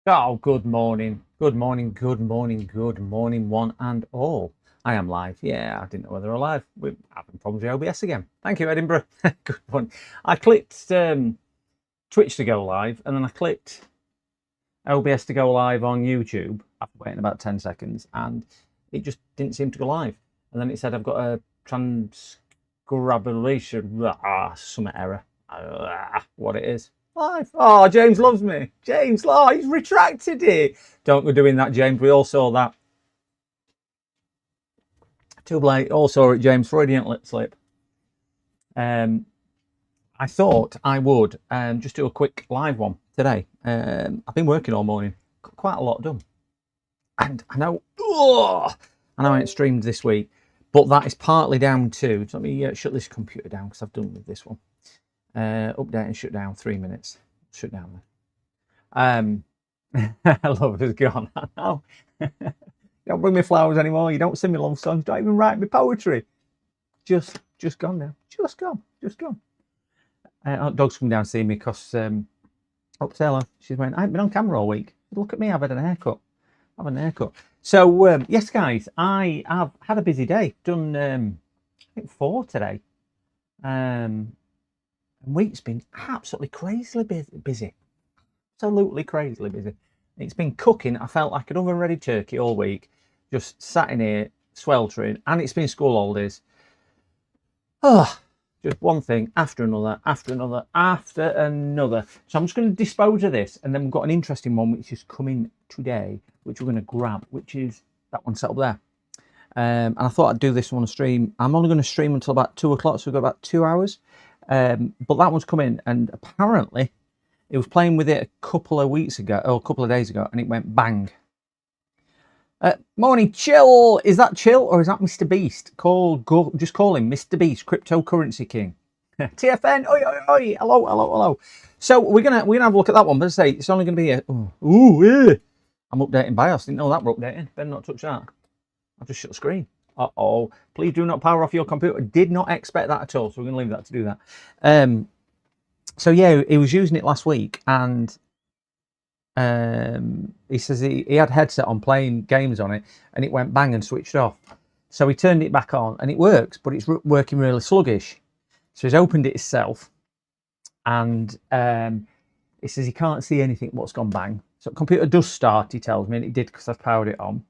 Oh, good morning. Good morning, good morning, good morning, one and all. I am live. Yeah, I didn't know whether I'm live. We're having problems with OBS again. Thank you, Edinburgh. Good morning. I clicked Twitch to go live, and then I clicked OBS to go live on YouTube after waiting about 10 seconds, and it just didn't seem to go live. And then it said I've got a transcribulation, some error. What it is. Live. Oh, James loves me. James, oh, he's retracted it. Don't go doing that, James. We all saw that. Too late. All saw it, James. Freudian lip slip. I thought I would just do a quick live one today. I've been working all morning. Got quite a lot done. And I know I ain't streamed this week, but that is partly down to, so let me shut this computer down because I've done with this one. Update and shut down, 3 minutes. Shut down then. I love it, has gone. I know. You don't bring me flowers anymore. You don't sing me love songs. Don't even write me poetry. Just gone now. Just gone. Dog's come down to see me because Taylor, she's went, I haven't been on camera all week. Look at me, I've had an haircut. So yes, guys, I have had a busy day. Done I think 4 today. Week's been absolutely crazily busy. Absolutely crazily busy. It's been cooking. I felt like an oven-ready turkey all week. Just sat in here, sweltering, and it's been school holidays. Oh, just one thing after another, after another, after another. So I'm just going to dispose of this, and then we've got an interesting one which is coming today, which we're going to grab, which is that one set up there. And I thought I'd do this one on stream. I'm only going to stream until about 2 o'clock, so we've got about 2 hours. But that one's come in, and apparently it was playing with it a couple of weeks ago, or a couple of days ago, and it went bang. Morning, Chill. Is that Chill or is that Mr. Beast? Just call him Mr. Beast, cryptocurrency king. TFN. Oi, oi, oi. Hello, hello, hello. So we're gonna have a look at that one. But I say it's only gonna be a. I'm updating BIOS. Didn't know that we're updating. Better not touch that. I've just shut the screen. Uh-oh. Please do not power off your computer. Did not expect that at all. So we're going to leave that to do that. So yeah, he was using it last week, and he says he had headset on playing games on it, and it went bang and switched off. So he turned it back on, and it works, but it's working really sluggish. So he's opened it himself, and he says he can't see anything what's gone bang. So the computer does start, he tells me, and it did because I've powered it on.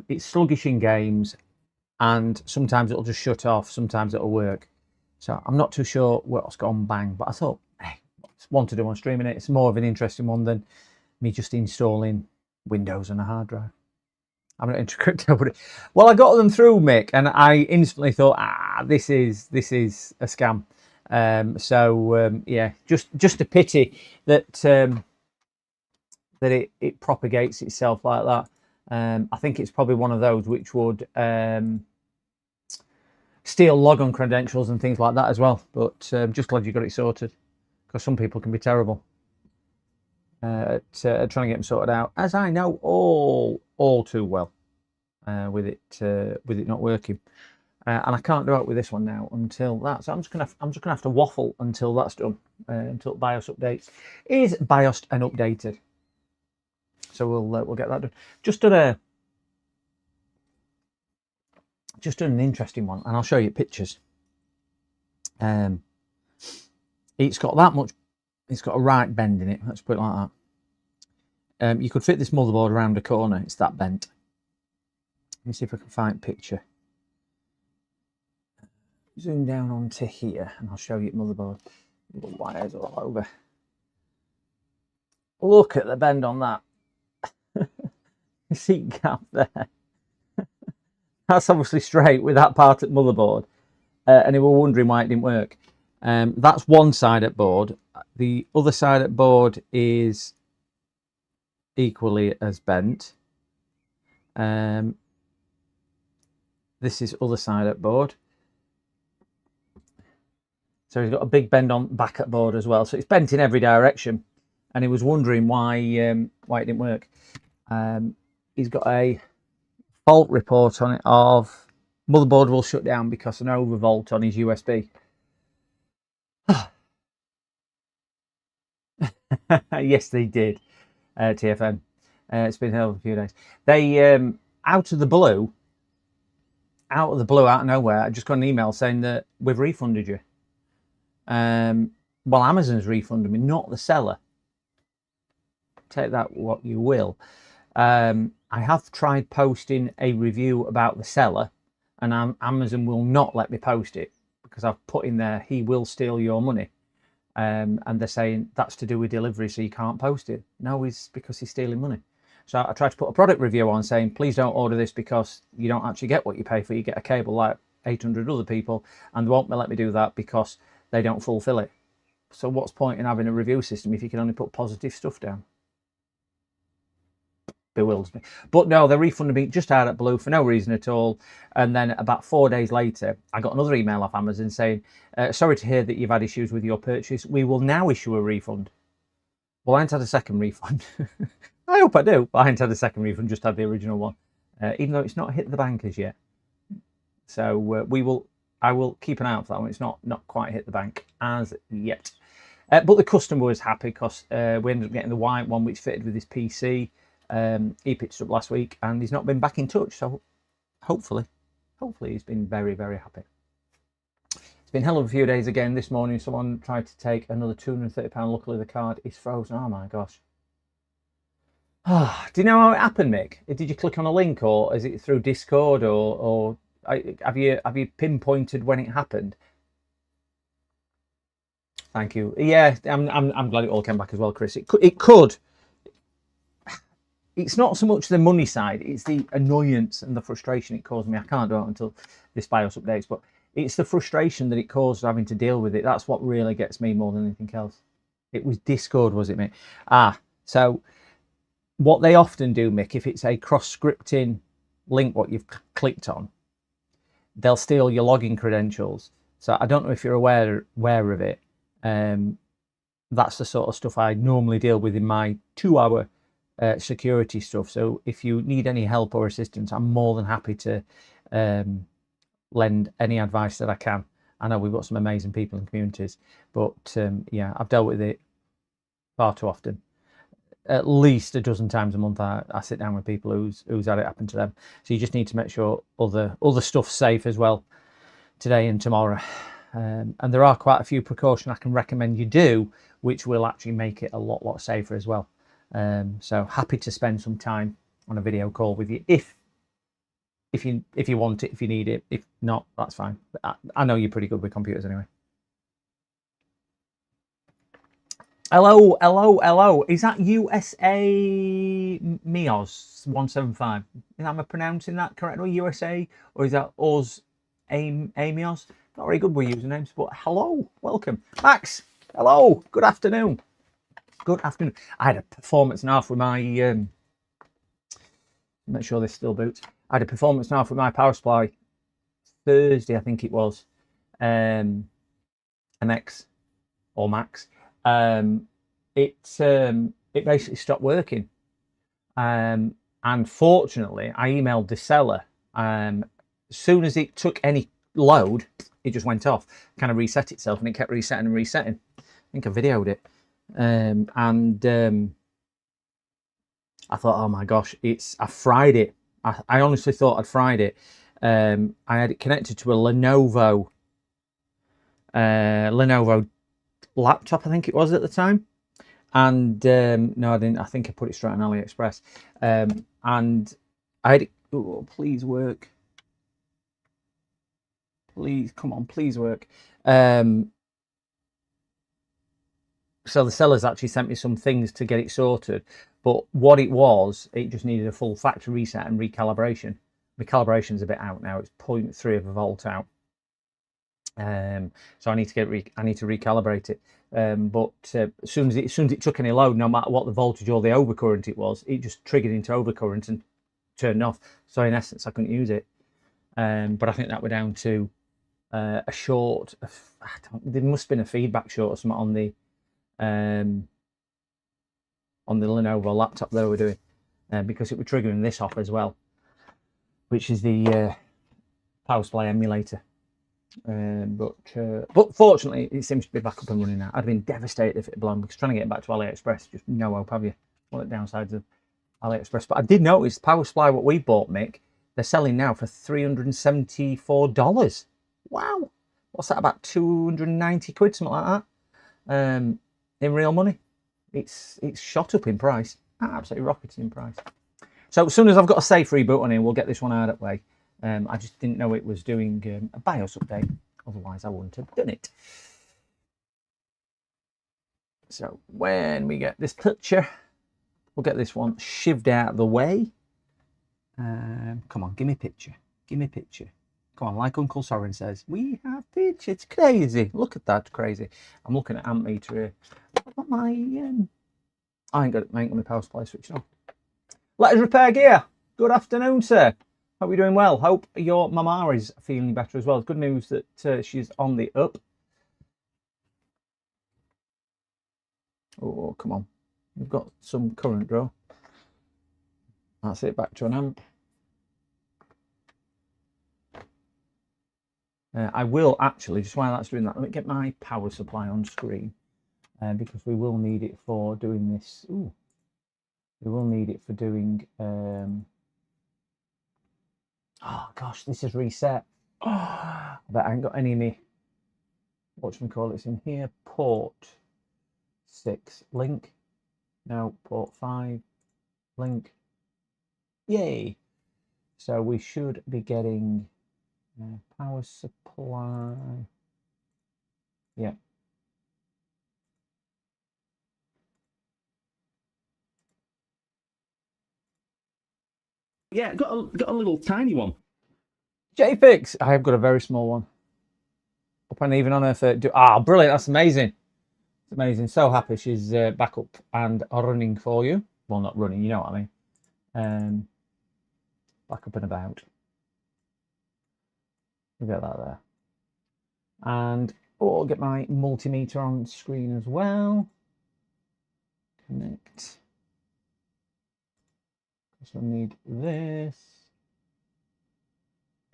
It's sluggish in games, and sometimes it'll just shut off, sometimes it'll work. So I'm not too sure what's gone bang, but I thought, hey, it's one to do on streaming it. It's more of an interesting one than me just installing Windows on a hard drive. I'm not into crypto, but well, I got them through, Mick, and I instantly thought, this is a scam. Yeah, just a pity that it propagates itself like that. I think it's probably one of those which would steal logon credentials and things like that as well. But just glad you got it sorted, because some people can be terrible at trying to get them sorted out, as I know all too well, with it not working. And I can't do it with this one now until that. So I'm just gonna have to waffle until that's done, until BIOS updates. Is BIOS and updated? So we'll get that done. Just done an interesting one, and I'll show you pictures. It's got that much. It's got a right bend in it. Let's put it like that. You could fit this motherboard around a corner. It's that bent. Let me see if I can find a picture. Zoom down onto here, and I'll show you the motherboard. Little wires all over. Look at the bend on that. Seat gap there. That's obviously straight with that part at motherboard, and they were wondering why it didn't work. That's one side at board. The other side at board is equally as bent. This is other side at board. So he's got a big bend on back at board as well. So it's bent in every direction, and he was wondering why it didn't work. He's got a fault report on it of motherboard will shut down because an overvolt on his USB. Yes, they did. TFN. It's been hell of a few days. They out of the blue, out of nowhere, I just got an email saying that we've refunded you. Well, Amazon's refunded me, not the seller. Take that what you will. I have tried posting a review about the seller, and Amazon will not let me post it because I've put in there, he will steal your money. And they're saying that's to do with delivery, so you can't post it. No, it's because he's stealing money. So I tried to put a product review on saying, please don't order this because you don't actually get what you pay for. You get a cable like 800 other people, and they won't let me do that because they don't fulfill it. So what's point in having a review system if you can only put positive stuff down? Bewilders me. But no, they refunded me just out of blue for no reason at all. And then about 4 days later, I got another email off Amazon saying, sorry to hear that you've had issues with your purchase. We will now issue a refund. Well, I ain't had a second refund. I hope I do, but I ain't had a second refund, just had the original one, even though it's not hit the bank as yet. So I will keep an eye out for that one. It's not quite hit the bank as yet. But the customer was happy because we ended up getting the white one, which fitted with his PC. He picked it up last week and he's not been back in touch. So hopefully he's been very, very happy. It's been a hell of a few days again. This morning, someone tried to take another £230. Luckily, the card is frozen. Oh my gosh. Do you know how it happened, Mick? Did you click on a link, or is it through Discord, or have you pinpointed when it happened? Thank you. Yeah, I'm glad it all came back as well, Chris. It could. It's not so much the money side; it's the annoyance and the frustration it caused me. I can't do it until this BIOS updates, but it's the frustration that it caused having to deal with it. That's what really gets me more than anything else. It was Discord, was it, Mick? So what they often do, Mick, if it's a cross-scripting link, what you've clicked on, they'll steal your login credentials. So I don't know if you're aware of it. That's the sort of stuff I normally deal with in my 2-hour security stuff. So if you need any help or assistance, I'm more than happy to lend any advice that I can. I know we've got some amazing people in communities, but yeah, I've dealt with it far too often. At least a dozen times a month I sit down with people who's had it happen to them. So you just need to make sure other stuff's safe as well today and tomorrow. And there are quite a few precautions I can recommend you do, which will actually make it a lot safer as well. So happy to spend some time on a video call with you if you want it, if you need it. If not, that's fine. But I know you're pretty good with computers anyway. Hello. Is that USA Mios 175? Am I pronouncing that correctly? USA, or is that us Amios? Not very good with usernames, but hello, welcome, Max. Hello, good afternoon. Good afternoon. I had a performance and a half with my make sure this still boots. I had a performance and a half with my power supply Thursday, I think it was. MX or Max. It basically stopped working. And fortunately, I emailed the seller. As soon as it took any load, it just went off, kind of reset itself, and it kept resetting and resetting. I think I videoed it. I thought, oh my gosh, I fried it. I honestly thought I'd fried it. I had it connected to a Lenovo laptop, I think it was at the time. And no, I didn't. I think I put it straight on AliExpress. And I had it. Oh, please work. Please, come on, please work. So the sellers actually sent me some things to get it sorted. But what it was, it just needed a full factory reset and recalibration. The calibration's a bit out now. It's 0.3 of a volt out. So I need to recalibrate it. But as soon as it took any load, no matter what the voltage or the overcurrent it was, it just triggered into overcurrent and turned off. So in essence, I couldn't use it. But I think that were down to a short. There must have been a feedback short or something on the Lenovo laptop they were doing, because it was triggering this off as well, which is the power supply emulator. But fortunately, it seems to be back up and running now. I'd have been devastated if it had blown, because trying to get it back to AliExpress, just no hope, have you? one of the downsides of AliExpress. But I did notice power supply what we bought, Mick, they're selling now for $374. Wow. What's that, about 290 quid, something like that? In real money. It's shot up in price. Absolutely rocketed in price. So as soon as I've got a safe reboot on here, we'll get this one out of the way. I just didn't know it was doing a BIOS update. Otherwise, I wouldn't have done it. So when we get this picture, we'll get this one shivved out of the way. Come on, give me a picture. Give me a picture. Come on, like Uncle Soren says, we have pictures. It's crazy. Look at that, crazy. I'm looking at amp meter here. I've got my I ain't got my power supply switched on. Letters Repair Gear. Good afternoon, sir. Hope you're doing well. Hope your mama is feeling better as well. It's good news that she's on the up. Oh, come on. We've got some current draw. That's it, back to an amp. I will actually, just while that's doing that, let me get my power supply on screen. Because we will need it for doing this. Ooh. We will need it for doing... oh, gosh, this is reset. Oh, I bet I ain't got any of me. Whatchamacallit in here. Port 6. Link. No, port 5. Link. Yay. So we should be getting power supply. Yeah. Yeah, got a little tiny one. JFix, I have got a very small one. Up and even on her for brilliant! That's amazing. It's amazing. So happy she's back up and running for you. Well, not running, you know what I mean. Back up and about. We get that there. And I'll get my multimeter on screen as well. Connect. So I need this.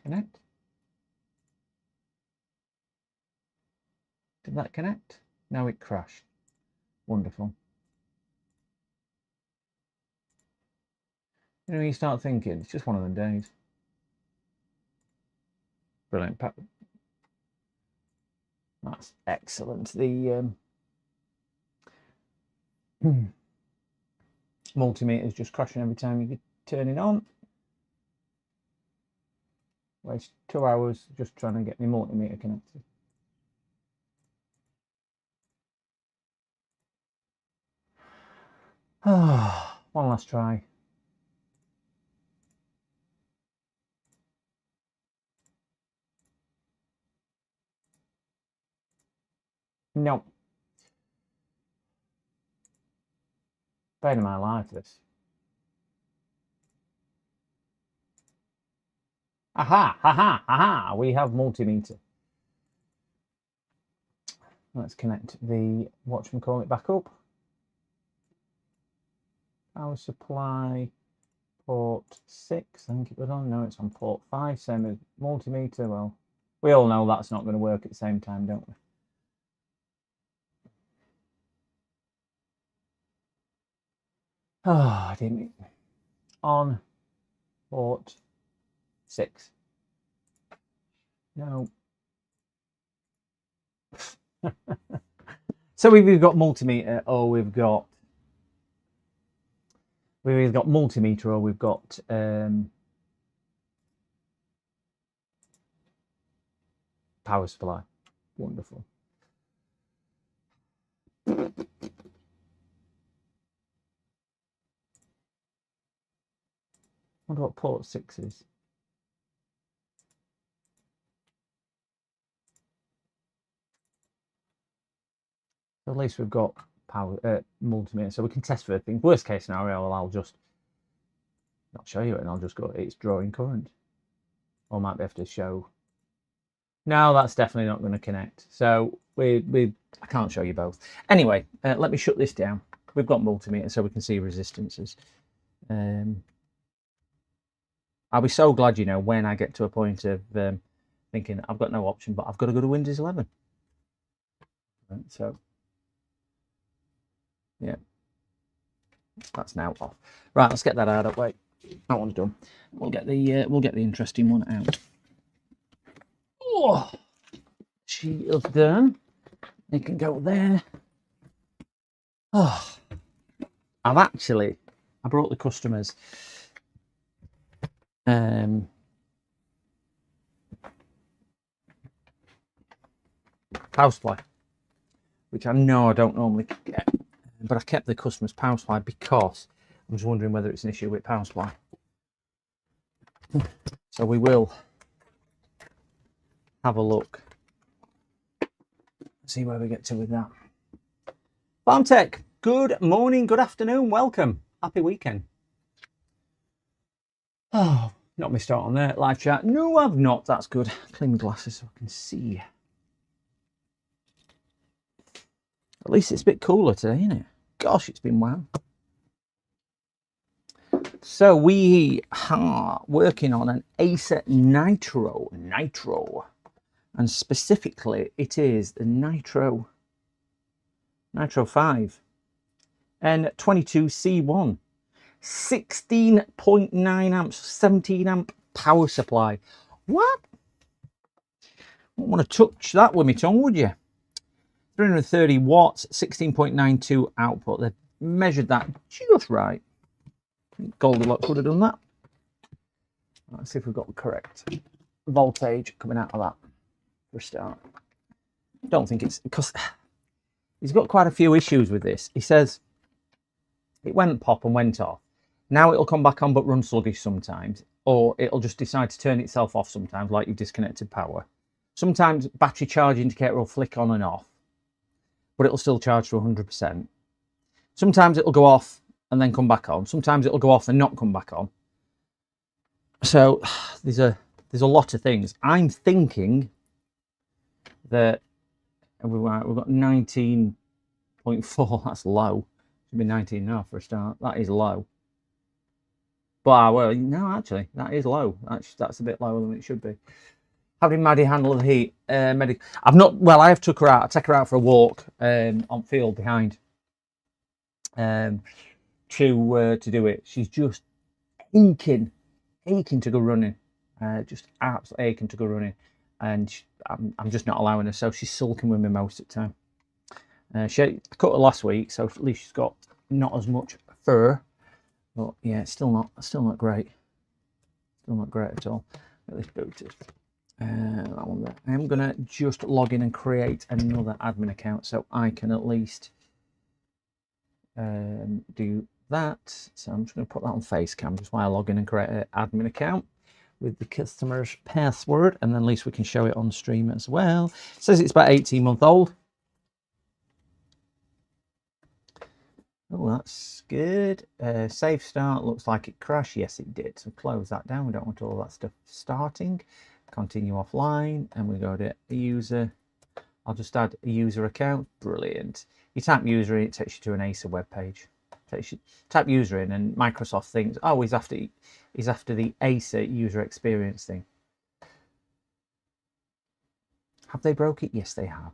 Connect. Did that connect? No, it crashed. Wonderful. You know, you start thinking, it's just one of them days. Brilliant. That's excellent. The multimeter is just crashing every time you turn it on. Waste 2 hours just trying to get my multimeter connected. One last try. Nope. Pain in my life, this. Aha, aha, aha, we have multimeter. Let's connect the whatchamacallit back up. Power supply, port 6, I think it was on. No, it's on port 5, same as multimeter. Well, we all know that's not going to work at the same time, don't we? Oh, I didn't. On port 6. No. So we've either got multimeter or we've either got multimeter or we've got power supply. Wonderful. I wonder what port 6 is. At least we've got power multimeter, so we can test for things. Worst case scenario, I'll just not show you it, and I'll just go, it's drawing current. Or might be able to show. No, that's definitely not going to connect. So I can't show you both. Anyway, let me shut this down. We've got multimeter, so we can see resistances. I'll be so glad, you know, when I get to a point of thinking I've got no option, but I've got to go to Windows 11. Right, so, yeah. That's now off. Right, let's get that out of the way. That one's done. We'll get the interesting one out. Oh, shield's done. It can go there. Oh, I brought the customers power supply, which I know I don't normally get, but I kept the customer's power supply because I'm just wondering whether it's an issue with power supply. So we will have a look, see where we get to with that. Farm Tech, good morning, good afternoon, welcome, happy weekend. Oh, not missed out on there, live chat. No, I've not, that's good. Clean my glasses so I can see. At least it's a bit cooler today, isn't it? Gosh, it's been wild. So we are working on an Acer Nitro, and specifically it is the Nitro 5 N22C1, 16.9 amps, 17 amp power supply. What? Wouldn't want to touch that with my tongue, would you? 330 watts, 16.92 output. They've measured that just right. Goldilocks would have done that. Let's see if we've got the correct voltage coming out of that for a start. Don't think it's because he's got quite a few issues with this. He says it went pop and went off. Now it'll come back on but run sluggish sometimes, or it'll just decide to turn itself off sometimes, like you've disconnected power. Sometimes battery charge indicator will flick on and off, but it'll still charge to 100%. Sometimes it'll go off and then come back on. Sometimes it'll go off and not come back on. So there's a lot of things. I'm thinking that we've got 19.4. That's low. Should be 19 now for a start. That is low. But well, no, actually, that is low. That's a bit lower than it should be. How did Maddie handle the heat? I've not. Well, I have took her out. I take her out for a walk on field behind. To do it. She's just aching to go running, just absolutely aching to go running, and I'm just not allowing her. So she's sulking with me most of the time. I cut her last week, so at least she's got not as much fur. But yeah, it's still not great. Still not great at all. Get this booted. That one there. I'm gonna just log in and create another admin account so I can at least do that. So I'm just going to put that on Facecam just while I log in and create an admin account with the customer's password, and then at least we can show it on stream as well. It says it's about 18-month old. Oh, that's good. Save start, looks like it crashed. Yes, it did. So close that down. We don't want all that stuff starting. Continue offline, and we go to user. I'll just add a user account. Brilliant. You type user in, it takes you to an Acer web page. Type user in, and Microsoft thinks, oh, he's after the Acer user experience thing. Have they broke it? Yes, they have.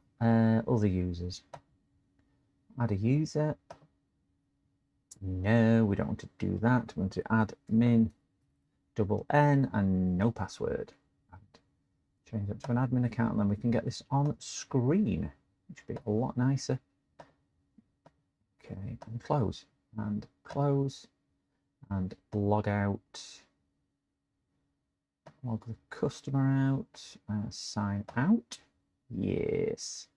Other users. Add a user. No, we don't want to do that. We want to add admin N and no password. And change it to an admin account, and then we can get this on screen, which would be a lot nicer. Okay, and close. And close, and log out, log the customer out, sign out, yes.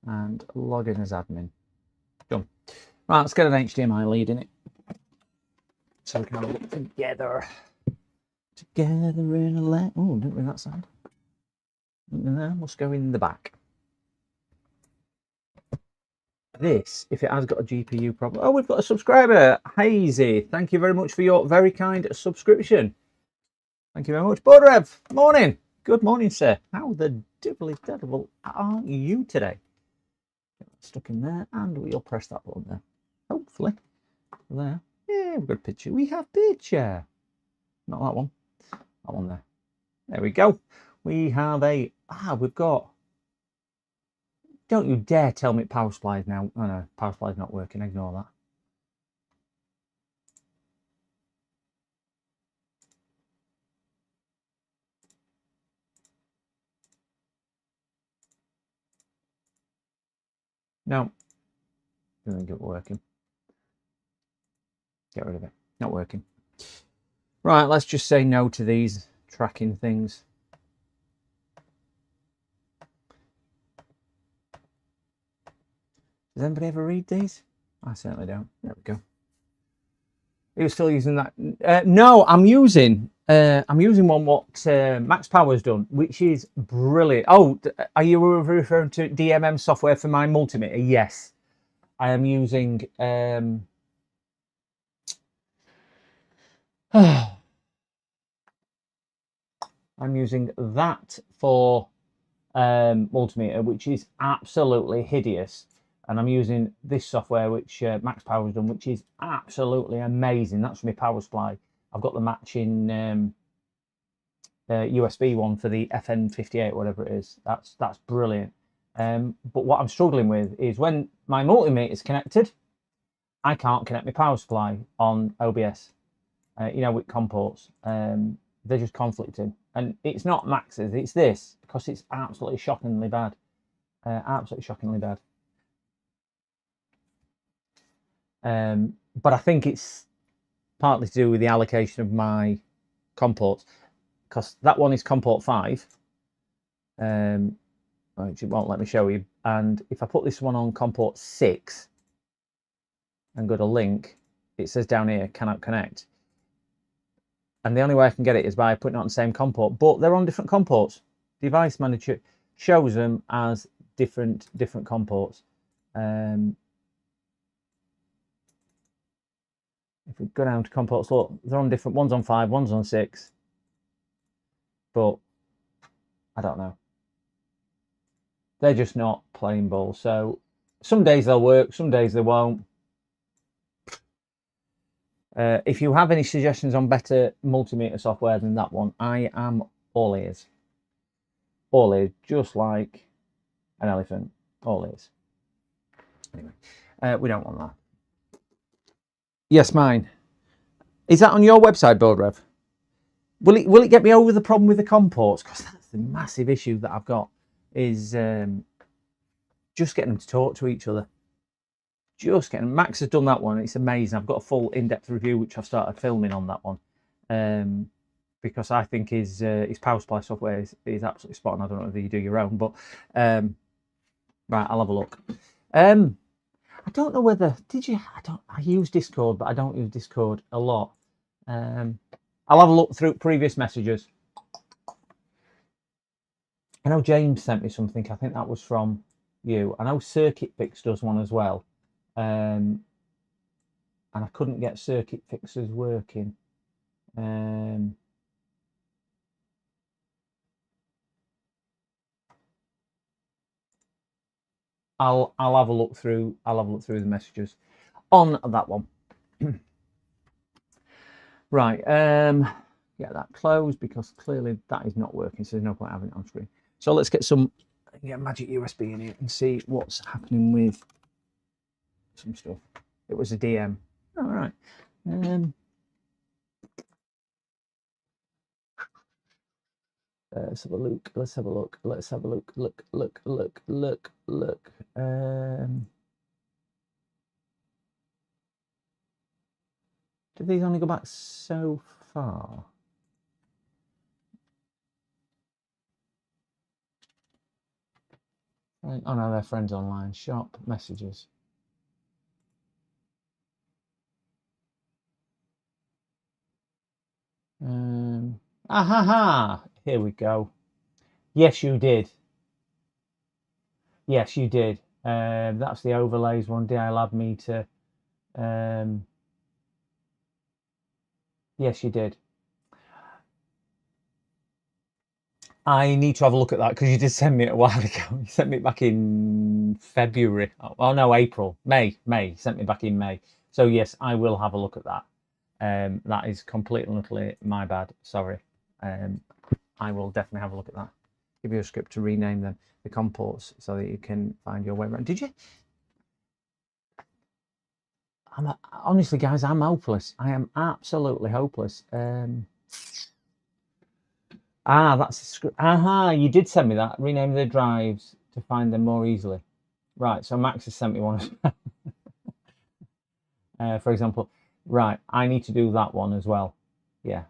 And log in as admin. Done. Right, let's get an HDMI lead in it, so we can have a look together. Together in a leg. Oh, don't read that side. No, must go in the back. This, if it has got a GPU problem. Oh, we've got a subscriber, Hazy. Thank you very much for your very kind subscription. Thank you very much. Bodrev, morning. Good morning, sir. How the devil are you today? Get that stuck in there, and we'll press that button there. Hopefully. There. Yeah, we've got a picture. We have picture. Not that one. That one there. There we go. We have a, we've got, don't you dare tell me power supply is now, oh no, power supply is not working, ignore that. No, don't think it's working. Get rid of it, not working. Right, let's just say no to these tracking things. Does anybody ever read these? I certainly don't. There we go. Are you still using that? No, I'm using one what Max Power's done, which is brilliant. Oh, are you referring to DMM software for my multimeter? Yes, I am using. I'm using that for multimeter, which is absolutely hideous. And I'm using this software, which Max Power has done, which is absolutely amazing. That's my power supply. I've got the matching USB one for the FN58, whatever it is. That's brilliant. But what I'm struggling with is when my multimeter is connected, I can't connect my power supply on OBS. You know, with COM ports, they're just conflicting. And it's not Max's, it's this, because it's absolutely shockingly bad. Absolutely shockingly bad. But I think it's partly to do with the allocation of my COM ports, because that one is COM port 5, which it won't let me show you. And if I put this one on COM port 6 and go to link, it says down here, cannot connect. And the only way I can get it is by putting it on the same COM port, but they're on different COM ports. Device Manager shows them as different COM ports. If we go down to COM ports, look, they're on different. One's on 5, one's on 6. But I don't know. They're just not playing ball. So some days they'll work, some days they won't. If you have any suggestions on better multimeter software than that one, I am all ears. All ears, just like an elephant. All ears. Anyway, we don't want that. Yes, mine. Is that on your website, BuildRev? Will it get me over the problem with the COM ports? Because that's the massive issue that I've got, is just getting them to talk to each other. Just getting. Max has done that one. It's amazing. I've got a full in-depth review which I've started filming on that one, because I think his power supply software is absolutely spot on. I don't know whether you do your own, but right, I'll have a look. I don't know whether I use Discord, but I don't use Discord a lot. I'll have a look through previous messages. I know James sent me something. I think that was from you. I know Circuit Fix does one as well. And I couldn't get Circuit Fixers working. I'll have a look through. I'll have a look through the messages on that one. Right. Get that closed, because clearly that is not working. So there's no point having it on screen. So let's get Magic USB in here and see what's happening with some stuff. It was a DM. All right. Let's have a look. Let's have a look. Let's have a look. Look. Did these only go back so far? Oh no, they're friends online. Shop messages. Here we go. Yes, you did. Yes, you did. That's the overlays one. DI meter. Yes, you did. I need to have a look at that, because you did send me it a while ago. You sent me it back in February. Oh no, April. May. You sent me back in May. So yes, I will have a look at that. That is completely and utterly my bad. Sorry. I will definitely have a look at that. Give you a script to rename them, the COM ports, so that you can find your way around. Did you? Honestly, guys, I'm hopeless. I am absolutely hopeless. That's a script. You did send me that. Rename the drives to find them more easily. Right, so Max has sent me one. For example, right, I need to do that one as well. Yeah.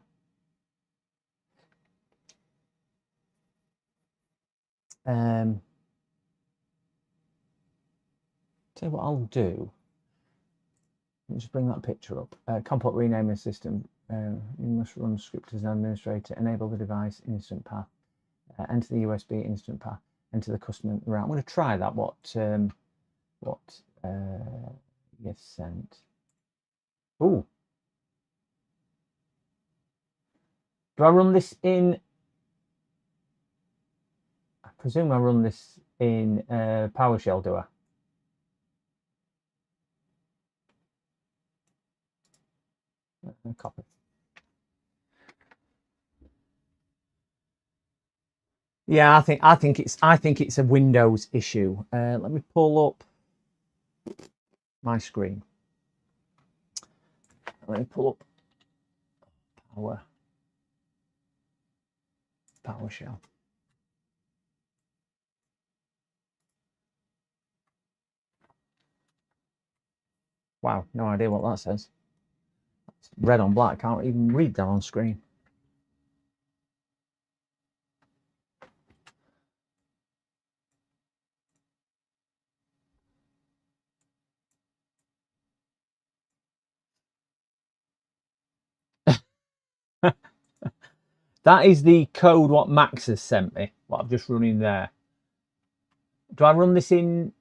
Tell you what I'll do. Let me just bring that picture up. Comport renaming system. You must run script as an administrator. Enable the device instant path. Enter the USB instant path. Enter the customer route. I'm going to try that. What you sent. Oh. Do I run this in? I presume I run this in PowerShell, do I? Copy. Yeah, I think it's a Windows issue. Let me pull up my screen. Let me pull up PowerShell. Wow, no idea what that says. It's red on black. Can't even read that on screen. That is the code what Max has sent me. What I've just run in there. Do I run this in,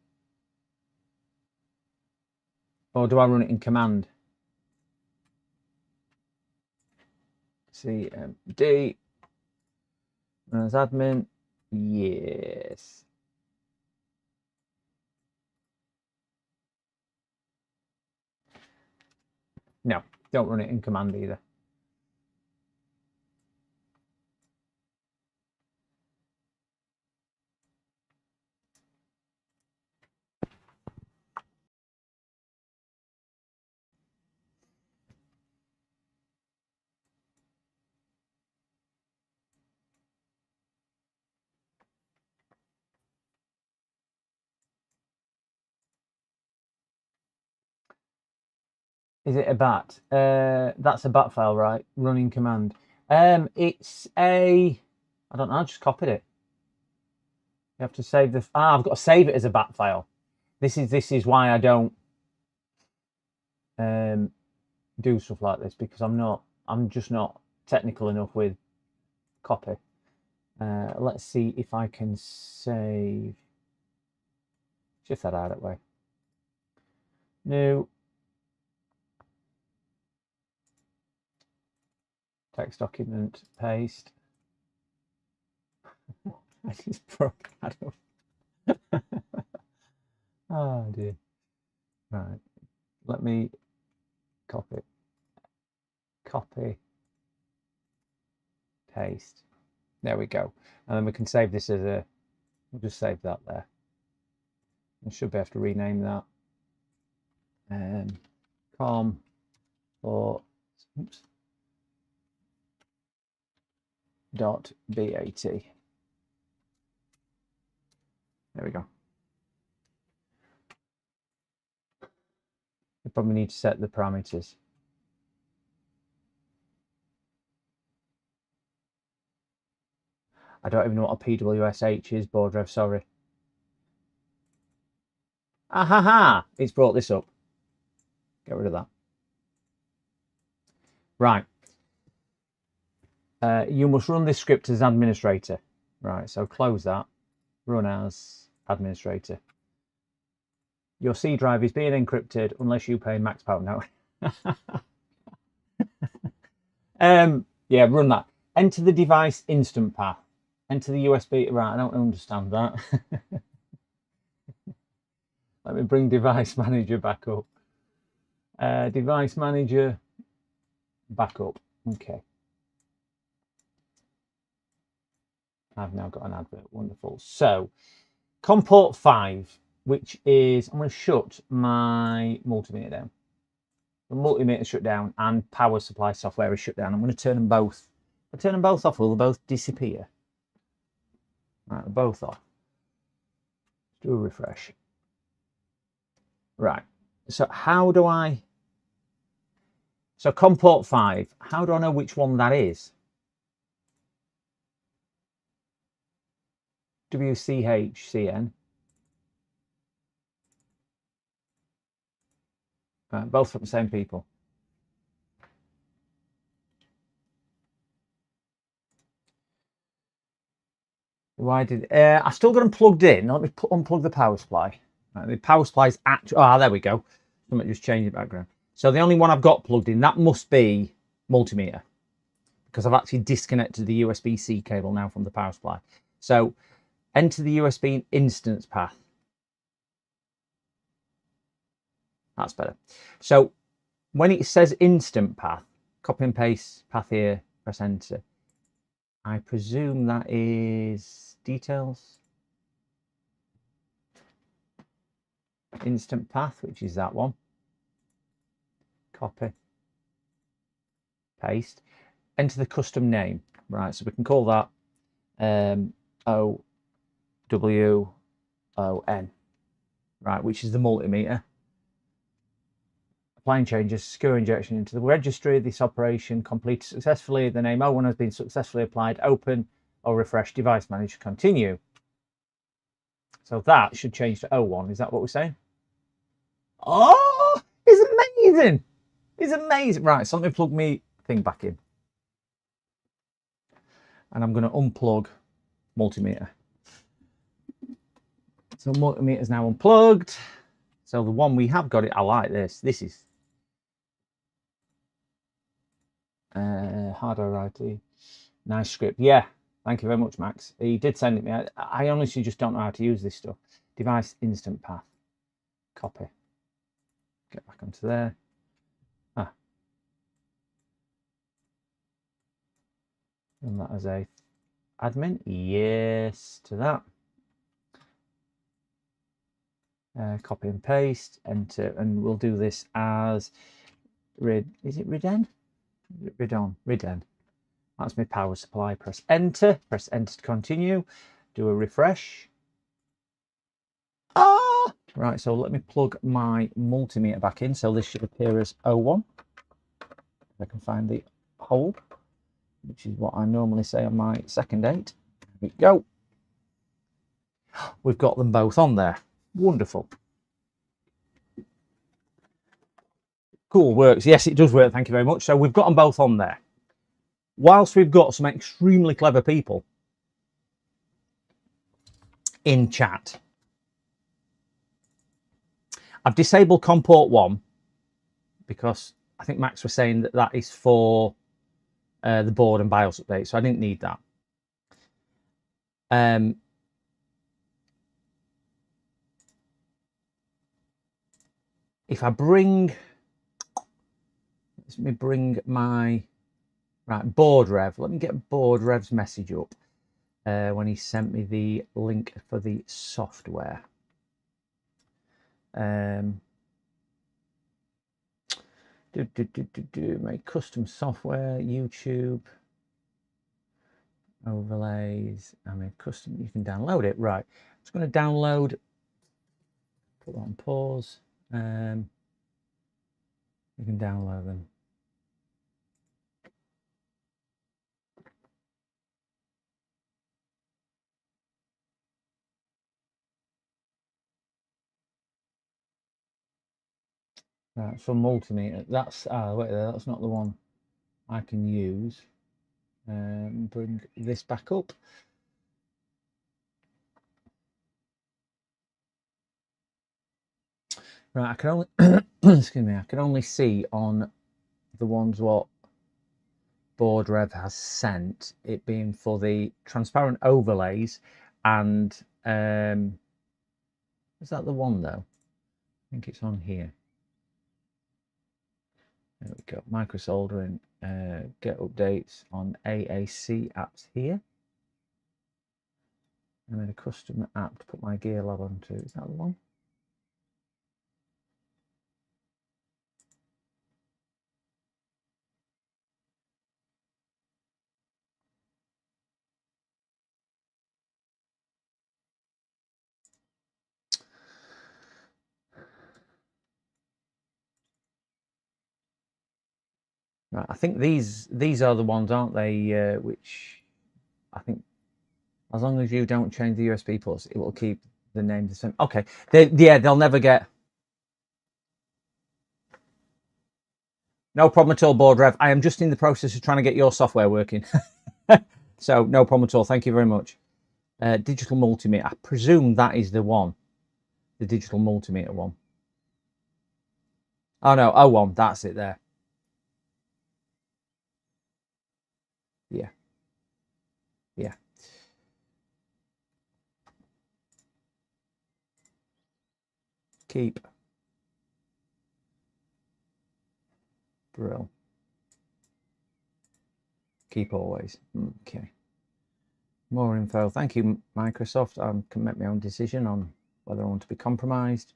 or do I run it in command? CMD as admin. Yes. No, don't run it in command either. Is it a bat? That's a bat file, right? Running command. It's a. I don't know. I just copied it. You have to save the. I've got to save it as a bat file. This is why I don't do stuff like this, because I'm just not technical enough with copy. Let's see if I can save. Shift that out of the way. New. Text document, paste. I just broke that up. Oh dear. Right. Let me copy, paste. There we go. And then we can save this as a, we'll just save that there. I should be able to rename that. Com or oops, .bat. There we go. You probably need to set the parameters. I don't even know what a PWSH is, Boardrev, sorry. Ahaha! It's brought this up. Get rid of that. Right. You must run this script as administrator. Right, so close that. Run as administrator. Your C drive is being encrypted unless you pay max power. No. Yeah, run that. Enter the device instant path. Enter the USB. Right, I don't understand that. Let me bring device manager back up. Device manager back up. Okay. I've now got an advert. Wonderful. So, COM-port 5, which is, I'm going to shut my multimeter down. The multimeter shut down and power supply software is shut down. I'm going to turn them both. If I turn them both off, will they both disappear? Right, they're both off. Let's do a refresh. Right. So how do I... So COM-port 5, how do I know which one that is? WCHCN. Right, both from the same people. Why did... I still got them plugged in. Let me unplug the power supply. Right, the power supply is actually... Ah, there we go. Something just changed the background. So the only one I've got plugged in, that must be multimeter. Because I've actually disconnected the USB-C cable now from the power supply. So enter the USB instance path. That's better. So when it says instant path, copy and paste path here, press enter. I presume that is details. Instant path, which is that one. Copy. Paste. Enter the custom name. Right, so we can call that OWON. Right, which is the multimeter. Applying changes, secure injection into the registry. This operation completed successfully. The name O1 has been successfully applied. Open or refresh device manager. Continue. So that should change to O1. Is that what we're saying? Oh, it's amazing. It's amazing. Right, so let me plug my thing back in. And I'm going to unplug multimeter. So multimeter is now unplugged. So the one we have got it, I like this. This is hardware IT. Nice script. Yeah, thank you very much, Max. He did send it me. I honestly just don't know how to use this stuff. Device instant path. Copy. Get back onto there. Ah. And that as a admin. Yes to that. Copy and paste, enter, and we'll do this as is it Riden? Riden. That's my power supply. Press enter to continue. Do a refresh. Ah! Right, so let me plug my multimeter back in. So this should appear as O1. If I can find the hole, which is what I normally say on my second 8. There we go. We've got them both on there. Wonderful. Cool, works. Yes, it does work. Thank you very much. So we've got them both on there. Whilst we've got some extremely clever people in chat, I've disabled COM-port 1 because I think Max was saying that that is for the board and BIOS update, so I didn't need that. If I bring, let me bring my board rev. Let me get board rev's message up when he sent me the link for the software. Make custom software, YouTube overlays. I mean, custom. You can download it. Right. I'm just going to download. Put that on pause. You can download them. Right, for multimeter. That's wait there. That's not the one I can use. Bring this back up. Right, I can only excuse me. I can only see on the ones what board rev has sent, it being for the transparent overlays, and is that the one though? I think it's on here. There we go. Micro soldering. Get updates on AAC apps here. I made a custom app to put my gear log onto. Is that the one? Right, I think these are the ones, aren't they? Which I think, as long as you don't change the USB ports, it will keep the name the same. Okay, they'll never get. No problem at all, Board Rev. I am just in the process of trying to get your software working. So no problem at all. Thank you very much. Digital multimeter. I presume that is the one. The digital multimeter one. Oh no, O1. That's it there. Yeah. Yeah. Keep. Brill. Keep always. Okay. More info. Thank you, Microsoft. I can make my own decision on whether I want to be compromised.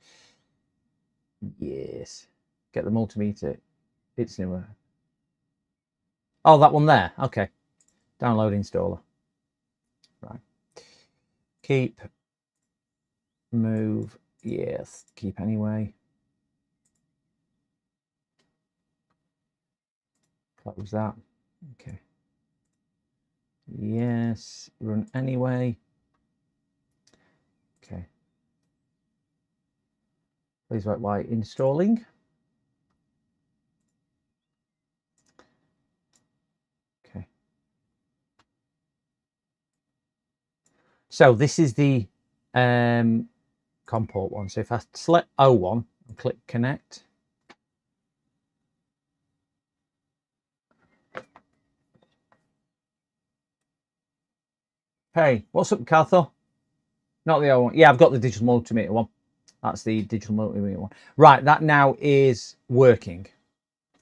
Yes. Get the multimeter. It's newer. Oh, that one there. Okay. Download installer. Right. Keep. Move. Yes. Keep anyway. Close that. Okay. Yes. Run anyway. Okay. Please wait while installing. Okay. So this is the COM port one. So if I select O1 and click connect. Hey, what's up, Carthor? Not the O1. Yeah, I've got the digital multimeter one. That's the digital multimeter one. Right, that now is working.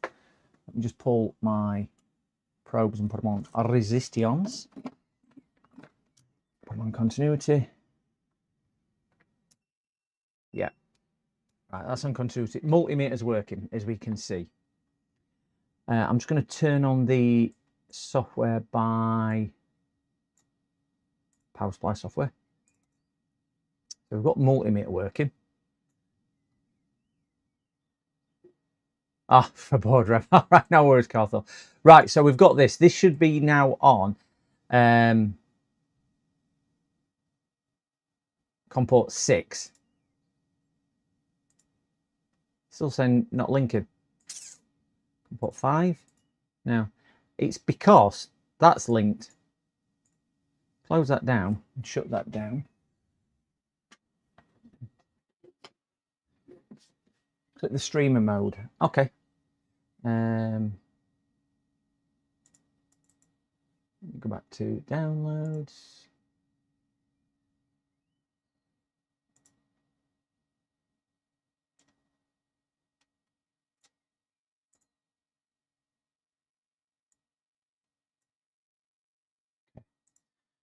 Let me just pull my probes and put them on resistance. Put them on continuity. Yeah. Right, that's on continuity. Multimeter's working, as we can see. I'm just going to turn on the software by Power Supply software. So we've got multimeter working. Ah, for Board Rev. All right, no worries, Carthor. Right, so we've got this. This should be now on COM port 6. Still saying not linking. COM port 5. Now, it's because that's linked. Close that down and shut that down. Click the streamer mode. Okay. Go back to downloads.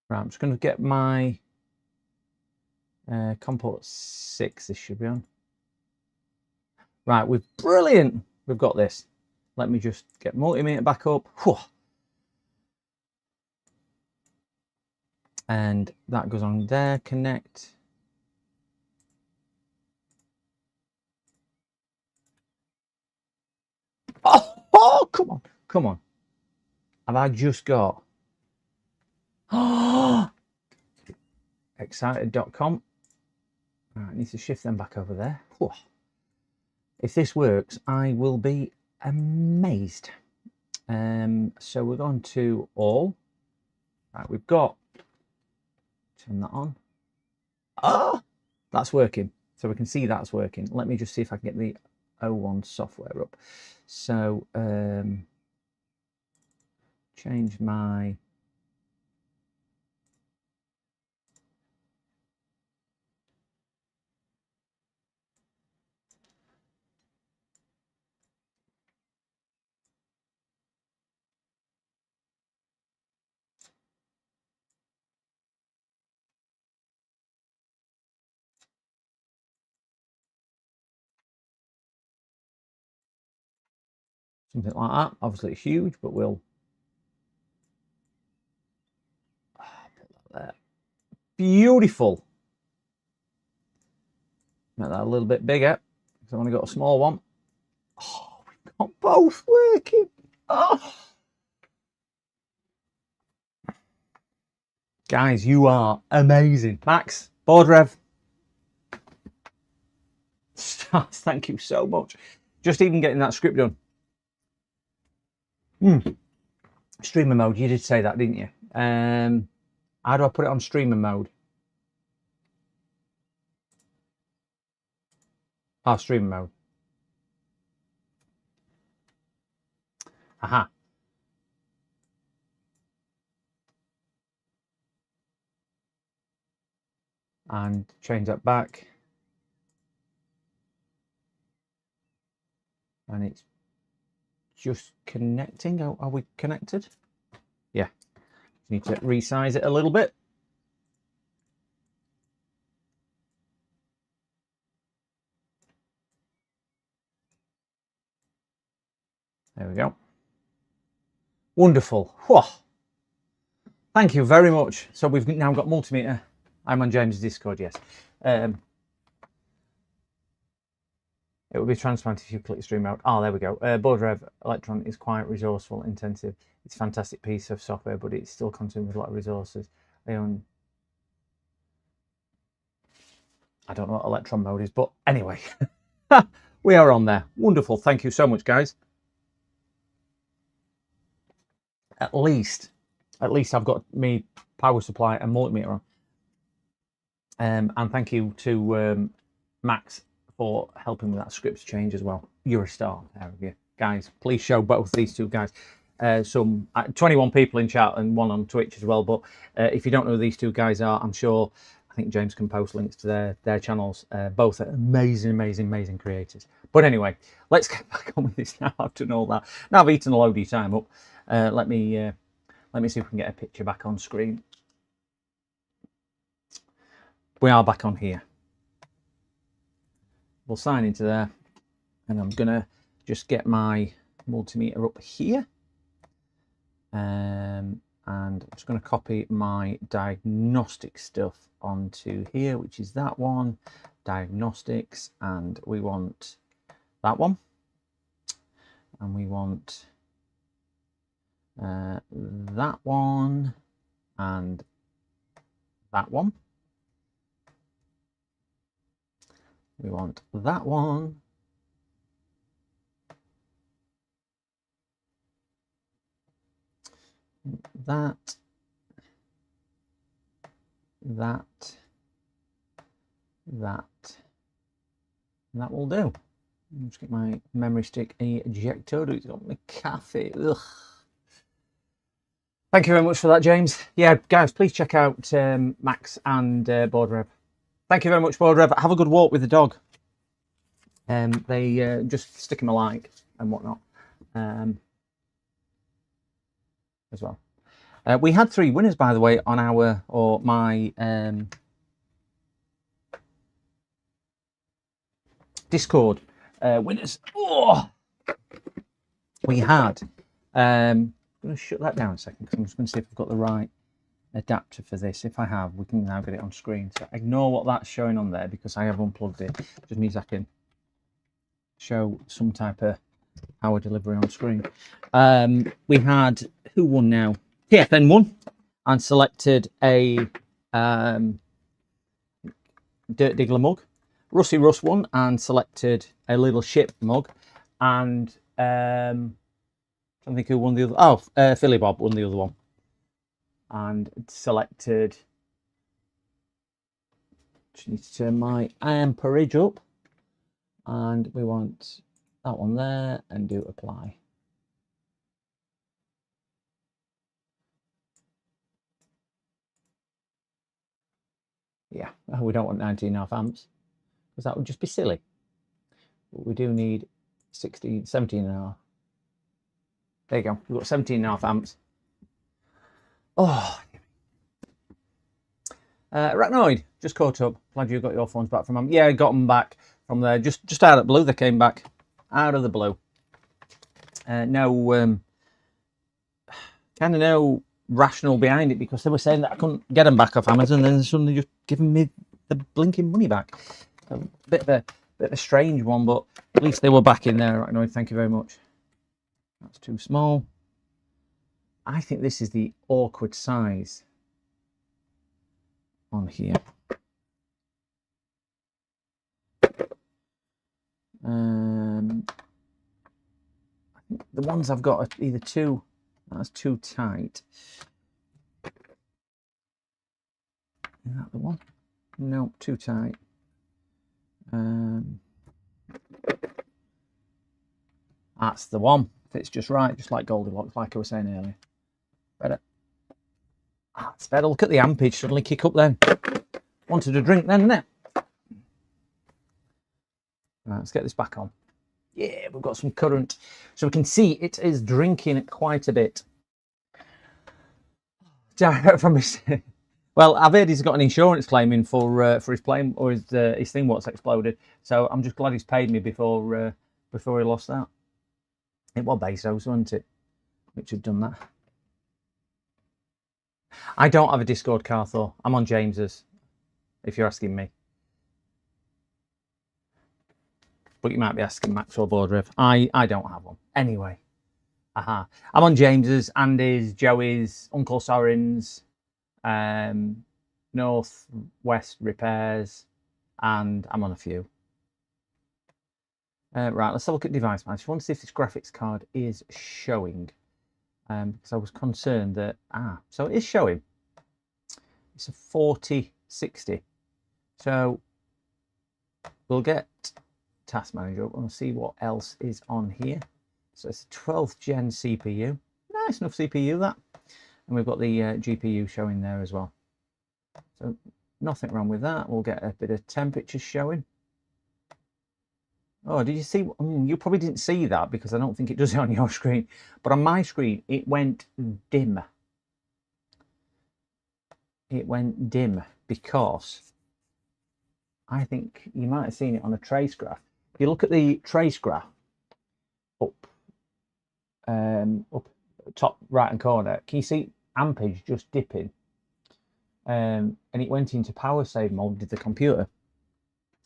Right, I'm just going to get my COM port 6. This should be on. Right, brilliant. We've got this. Let me just get multimeter back up. Whew. And that goes on there. Connect. Oh, come on. Come on. Have I just got excited.com? Right, I need to shift them back over there. Whew. If this works, I will be amazed. So we're going to all. Right, we've got. Turn that on. Oh, that's working. So we can see that's working. Let me just see if I can get the O1 software up. So change my Something like that. Obviously it's huge, but we'll put that there. Beautiful. Make that a little bit bigger because I've only got a small one. Oh, we've got both working. Oh. Guys, you are amazing. Max, board rev. Stars, thank you so much. Just even getting that script done. Streamer mode, you did say that, didn't you? How do I put it on streamer mode? Oh, streamer mode. Aha. And change that back. And it's just connecting. Are we connected? Yeah. Need to resize it a little bit. There we go. Wonderful. Whoa. Thank you very much. So we've now got multimeter. I'm on James' Discord, yes. It will be transparent if you click stream mode. Oh, there we go. Board Rev Electron is quite resourceful, intensive. It's a fantastic piece of software, but it still consumes a lot of resources. I don't know what Electron mode is, but anyway, we are on there. Wonderful. Thank you so much, guys. At least I've got me power supply and multimeter on. And thank you to Max for helping with that script change as well. You're a star, there you guys. Please show both these two guys. Some 21 people in chat and one on Twitch as well. But if you don't know who these two guys are, I'm sure I think James can post links to their channels. Both are amazing creators. But anyway, let's get back on with this now. I've done all that. Now I've eaten a load of your time up. Let me see if we can get a picture back on screen. We are back on here. We'll sign into there, and I'm gonna just get my multimeter up here, and I'm just going to copy my diagnostic stuff onto here, which is that one, diagnostics, and we want that one, and we want that one, and that one. We want that one. That. And that will do. Just get my memory stick ejected. It's got my cafe. Ugh. Thank you very much for that, James. Yeah, guys, please check out Max and Board Rev. Thank you very much, Board Rev. Have a good walk with the dog. They just stick him a like and whatnot as well. We had 3 winners, by the way, on my Discord winners. Oh! We had. I'm going to shut that down a second because I'm just going to see if I've got the right adapter for this. If I have, we can now get it on screen. So ignore what that's showing on there because I have unplugged it. Just means I can show some type of power delivery on screen. We had, who won now? TFN won and selected a Dirt Diggler mug. Rusty Russ won and selected a Little Ship mug. And I don't think who won the other. Oh, Philly Bob won the other one. And selected. Just need to turn my amperage up. And we want that one there and do apply. Yeah, we don't want 19.5 amps because that would just be silly. But we do need 17.5. There you go. We've got 17.5 amps. Oh, Arachnoid just caught up. Glad you got your phones back from them. Yeah, I got them back from there. Just out of the blue. They came back out of the blue. no kind of no rational behind it, because they were saying that I couldn't get them back off Amazon, and then suddenly just giving me the blinking money back. So, a bit of a strange one, but at least they were back in there. Right, no, thank you very much. That's too small. I think this is the awkward size on here. I think the ones I've got are either too, that's too tight. Is that the one? No, too tight. That's the one. Fits just right, just like Goldilocks, like I was saying earlier. Better. That's better. Look at the ampage suddenly kick up then. Wanted a drink then, innit? Right, let's get this back on. Yeah, we've got some current. So we can see it is drinking quite a bit. From his, well, I've heard he's got an insurance claim in for his plane, or his thing what's exploded. So I'm just glad he's paid me before he lost that. It was Bezos, wasn't it? Which had done that. I don't have a Discord, Carthor. I'm on James's, if you're asking me. But you might be asking Maxwell Boardriff. I don't have one. Anyway. I'm on James's, Andy's, Joey's, Uncle Soren's, North West Repairs, and I'm on a few. Right, let's have a look at device man. I just want to see if this graphics card is showing. Because I was concerned that, so it is showing. It's a 4060. So we'll get Task Manager up and we'll see what else is on here. So it's a 12th gen CPU. Nice enough CPU, that. And we've got the GPU showing there as well. So nothing wrong with that. We'll get a bit of temperature showing. Oh, did you see? You probably didn't see that because I don't think it does it on your screen. But on my screen, it went dim. It went dim because I think you might have seen it on a trace graph. If you look at the trace graph up top right hand corner, can you see ampage just dipping? And it went into power save mode, did the computer,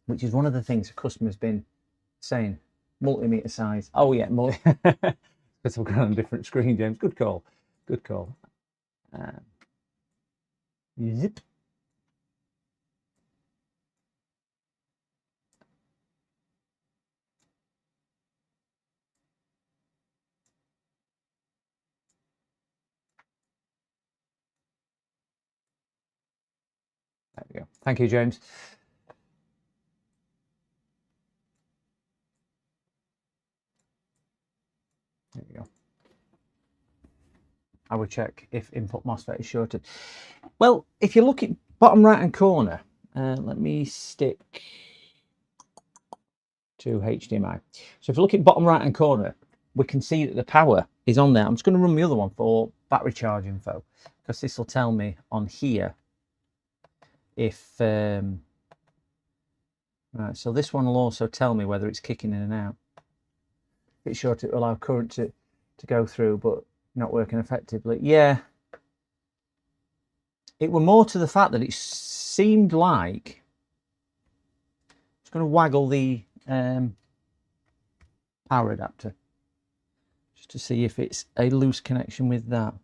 which is one of the things the customer's been saying. Multimeter size. Oh yeah, because we've got on a different screen, James. Good call. Good call. Zip. There we go. Thank you, James. There we go. I would check if input MOSFET is shorted. Well, if you look at bottom right hand corner, let me stick to HDMI. So if you look at bottom right hand corner, we can see that the power is on there. I'm just going to run the other one for battery charge info, because this will tell me on here if right, so this one will also tell me whether it's kicking in and out. If it's short, it will allow current to go through, but not working effectively. Yeah, it were more to the fact that it seemed like it's going to waggle the power adapter just to see if it's a loose connection with that.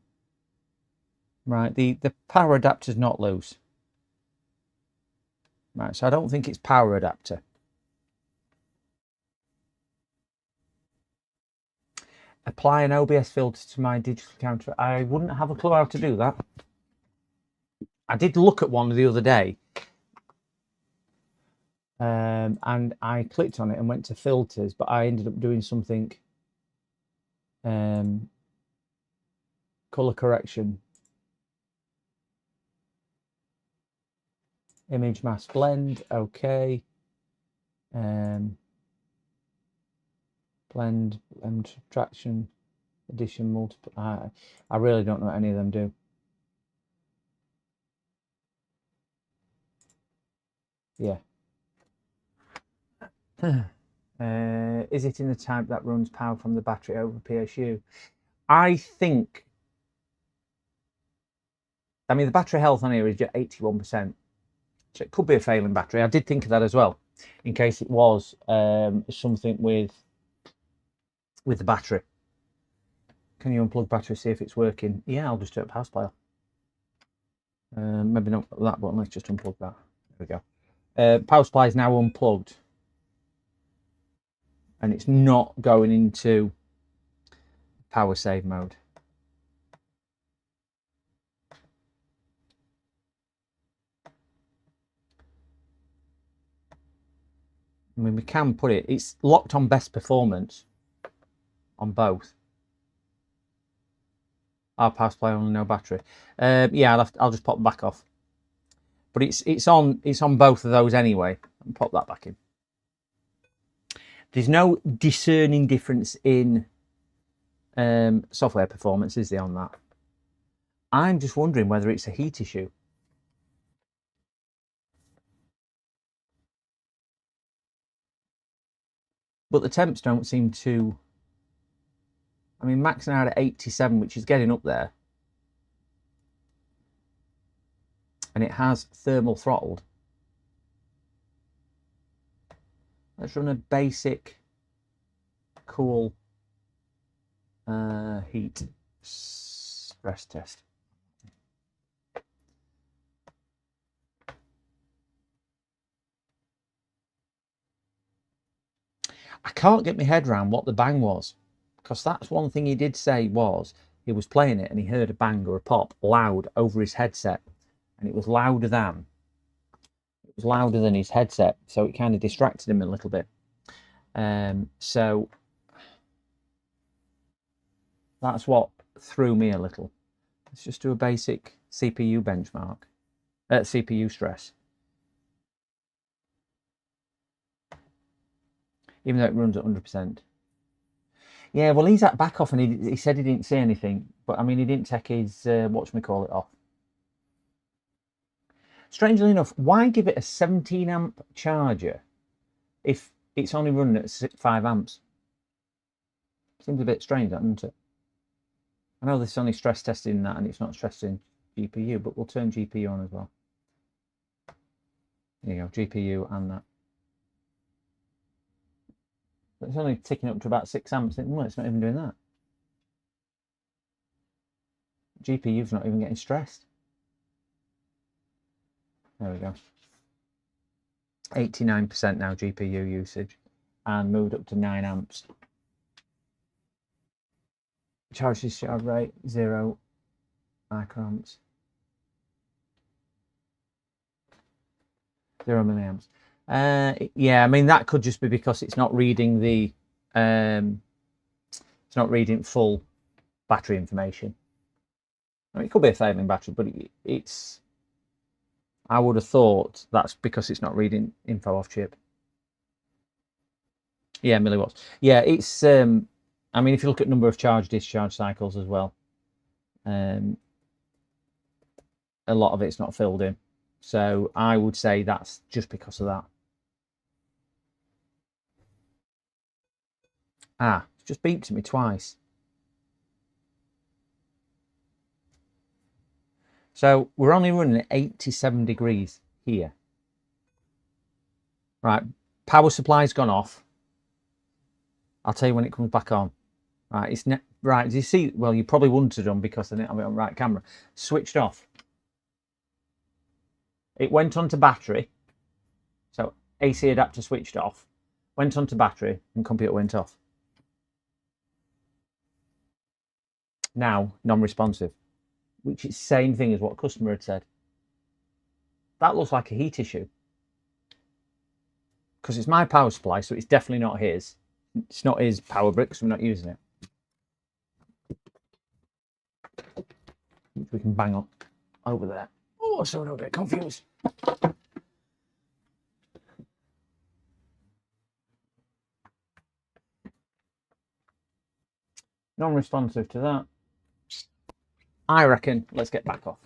Right, the power adapter is not loose. Right, so I don't think it's power adapter. Apply an OBS filter to my digital counter. I wouldn't have a clue how to do that. I did look at one the other day, and I clicked on it and went to filters, but I ended up doing something color correction, image mask blend, okay, blend and subtraction, addition, multiple. I really don't know what any of them do. Yeah. Is it in the type that runs power from the battery over PSU? I think, I mean, the battery health on here is just 81%. So it could be a failing battery. I did think of that as well, in case it was something with the battery. Can you unplug battery, see if it's working? Yeah, I'll just do it power supply. Maybe not that button, let's just unplug that. There we go. Power supply is now unplugged. And it's not going into power save mode. I mean, we can put it, it's locked on best performance on both. Our power supply only, no battery. Yeah, I'll just pop them back off. But it's on both of those anyway. I'll pop that back in. There's no discerning difference in software performance, is there, on that? I'm just wondering whether it's a heat issue. But the temps don't seem to... I mean, maxing out at 87, which is getting up there. And it has thermal throttled. Let's run a basic cool heat stress test. I can't get my head around what the bang was, because that's one thing he did say was he was playing it and he heard a bang or a pop loud over his headset, and it was louder than his headset, so it kind of distracted him a little bit. So that's what threw me a little. Let's just do a basic CPU benchmark, CPU stress. Even though it runs at 100%. Yeah, well, he's at back off, and he said he didn't see anything, but I mean, he didn't take his whatchamacallit off. Strangely enough, why give it a 17 amp charger if it's only running at 5 amps? Seems a bit strange, doesn't it? I know this is only stress testing that, and it's not stressing GPU, but we'll turn GPU on as well. There you go, GPU and that. But it's only ticking up to about 6 amps. Well, it's not even doing that. GPU's not even getting stressed. There we go. 89% now GPU usage, and moved up to 9 amps. Charge discharge rate 0 microamps. 0 milliamps. Yeah, I mean, that could just be because it's not reading the it's not reading full battery information. I mean, it could be a failing battery, but it's I would have thought that's because it's not reading info off chip. Yeah, milliwatts. Yeah, it's I mean, if you look at number of charge discharge cycles as well, a lot of it's not filled in. So I would say that's just because of that. Ah, it's just beeped at me twice. So we're only running at 87 degrees here. Right, power supply's gone off. I'll tell you when it comes back on. Right, it's right. Do you see? Well, you probably wouldn't have done because I didn't have it on right camera. Switched off. It went onto battery. So AC adapter switched off. Went onto battery and computer went off. Now non-responsive, which is the same thing as what customer had said. That looks like a heat issue because it's my power supply, so it's definitely not his. It's not his power brick, so we're not using it. Which we can bang on over there. Oh, so I don't get confused. Non-responsive to that. I reckon let's get back off.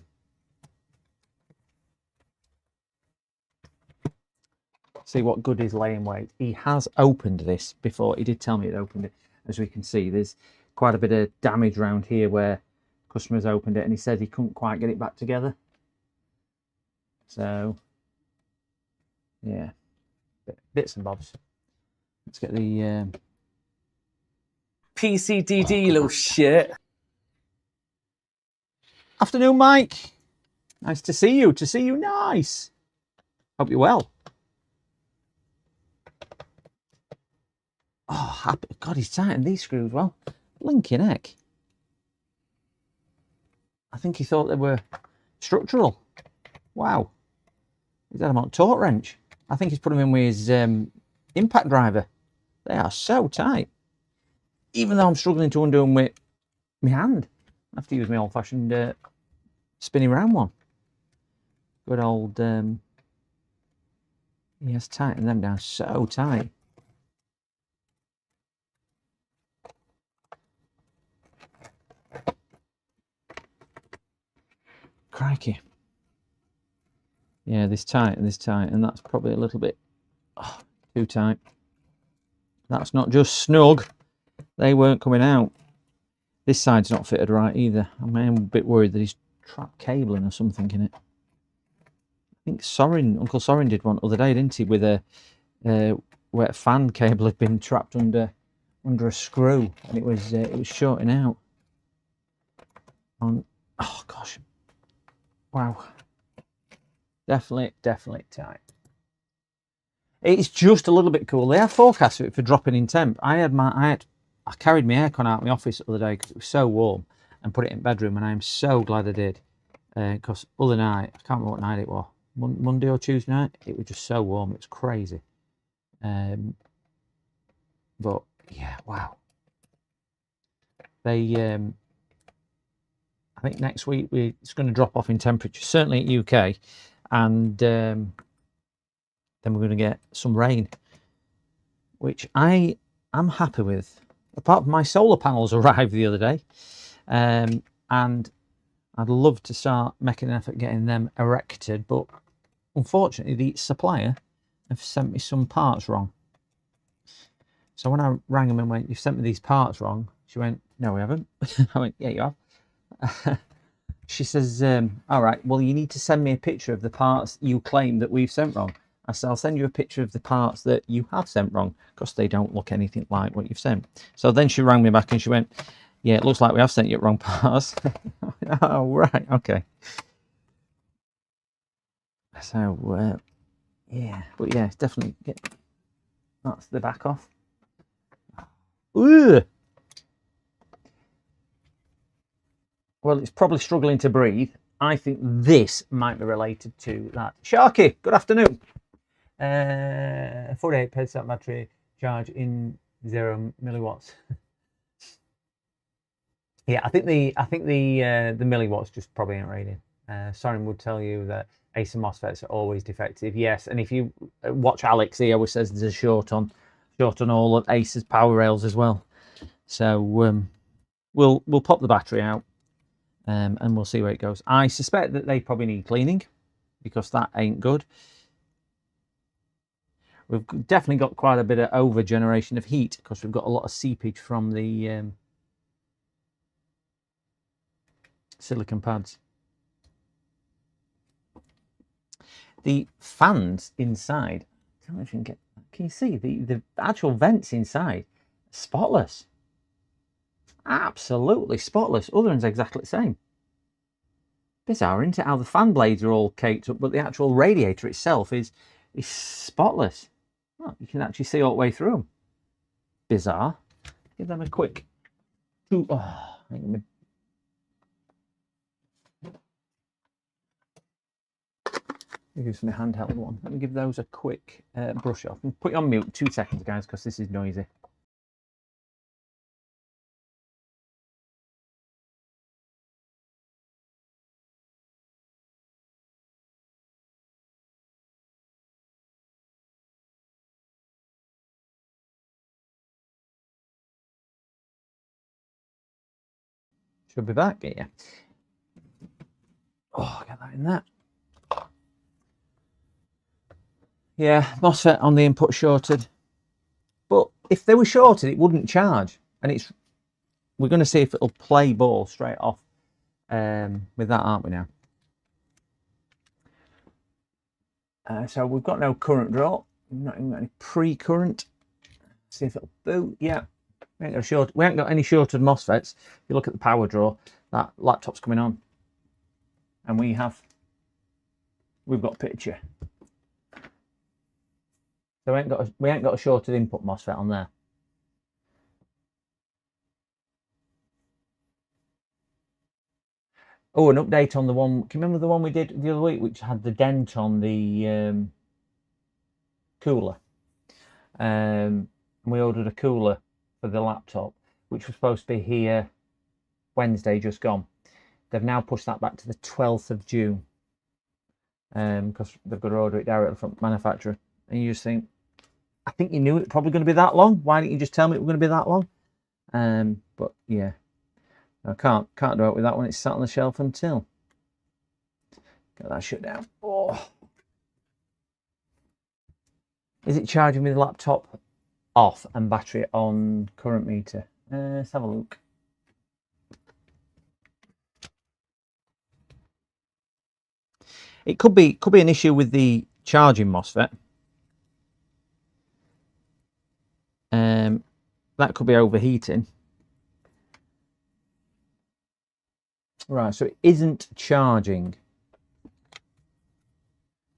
see what good is laying weight. He has opened this before. He did tell me he'd opened it. As we can see, there's quite a bit of damage around here where customers opened it, and he said he couldn't quite get it back together. So yeah, bits and bobs. Let's get the PCDD, you little shit. afternoon, Mike. Nice to see you. To see you, nice. Hope you're well. Oh, happy. God, he's tightened these screws well. Linking heck. I think he thought they were structural. Wow. He's had them on torque wrench. I think he's put them in with his impact driver. They are so tight. Even though I'm struggling to undo them with my hand. I have to use my old-fashioned spinning round one. Good old... he has tightened them down so tight. Crikey. Yeah, this tight and this tight, and that's probably a little bit too tight. That's not just snug. They weren't coming out. This side's not fitted right either. I'm a bit worried that he's trapped cabling or something in it. I think Uncle Sorin did one other day, didn't he? With a where a fan cable had been trapped under a screw, and it was shorting out. Oh gosh, wow, definitely tight. It's just a little bit cool. They have forecast it for dropping in temp. I carried my aircon out of my office the other day because it was so warm, and put it in bedroom, and I am so glad I did. Because other night, I can't remember what night it was, Monday or Tuesday night, it was just so warm, it was crazy. But yeah, wow. They, I think next week it's going to drop off in temperature, certainly at UK, and then we're going to get some rain, which I am happy with. Apart from my solar panels arrived the other day, and I'd love to start making an effort getting them erected, but unfortunately the supplier have sent me some parts wrong. So when I rang them and went, "You've sent me these parts wrong," she went, "No, we haven't." I went, "Yeah, you have." She says, "All right, well, you need to send me a picture of the parts you claim that we've sent wrong." I said, "I'll send you a picture of the parts that you have sent wrong, because they don't look anything like what you've sent." So then she rang me back and she went, "Yeah, it looks like we have sent you wrong parts." Oh, right, okay. So, yeah, but yeah, definitely that's the back off. Ugh. Well, it's probably struggling to breathe. I think this might be related to that. Sharky, good afternoon. 48% battery charge in 0 milliwatts. Yeah, I think the milliwatts just probably ain't rated. Soren would tell you that Acer MOSFETs are always defective. Yes, and if you watch Alex, he always says there's a short on all of Acer's power rails as well. So we'll pop the battery out, and we'll see where it goes. I suspect that they probably need cleaning, because that ain't good. We've definitely got quite a bit of over generation of heat, because we've got a lot of seepage from the silicon pads. The fans inside, I don't know if you can get, can you see the actual vents inside? Spotless, absolutely spotless. Other one's exactly the same. Bizarre, isn't it? How the fan blades are all caked up, but the actual radiator itself is spotless. Oh, you can actually see all the way through them. Bizarre. Give them a quick. Use my handheld one. Let me give those a quick brush off. Put you on mute 2 seconds, guys, because this is noisy. Should be back, yeah. Oh, get that in there. Yeah, MOSFET on the input shorted. But if they were shorted, it wouldn't charge. And we're going to see if it'll play ball straight off with that, aren't we now? So we've got no current draw. We've not even got any pre-current. See if it'll boot. Yeah, we ain't got any shorted MOSFETs. If you look at the power draw, that laptop's coming on, and we've got picture. So we ain't got a shorted input MOSFET on there. Oh, an update on the one. Can you remember the one we did the other week, which had the dent on the cooler? We ordered a cooler for the laptop, which was supposed to be here Wednesday, just gone. They've now pushed that back to the 12th of June because they've got to order it directly from the manufacturer. And you just think, I think you knew it was probably going to be that long. Why didn't you just tell me it was going to be that long? But yeah. I can't do it with that one. It's sat on the shelf until. Get that shut down. Oh. Is it charging with the laptop off and battery on current meter? Let's have a look. It could be an issue with the charging MOSFET. That could be overheating. Right, so it isn't charging.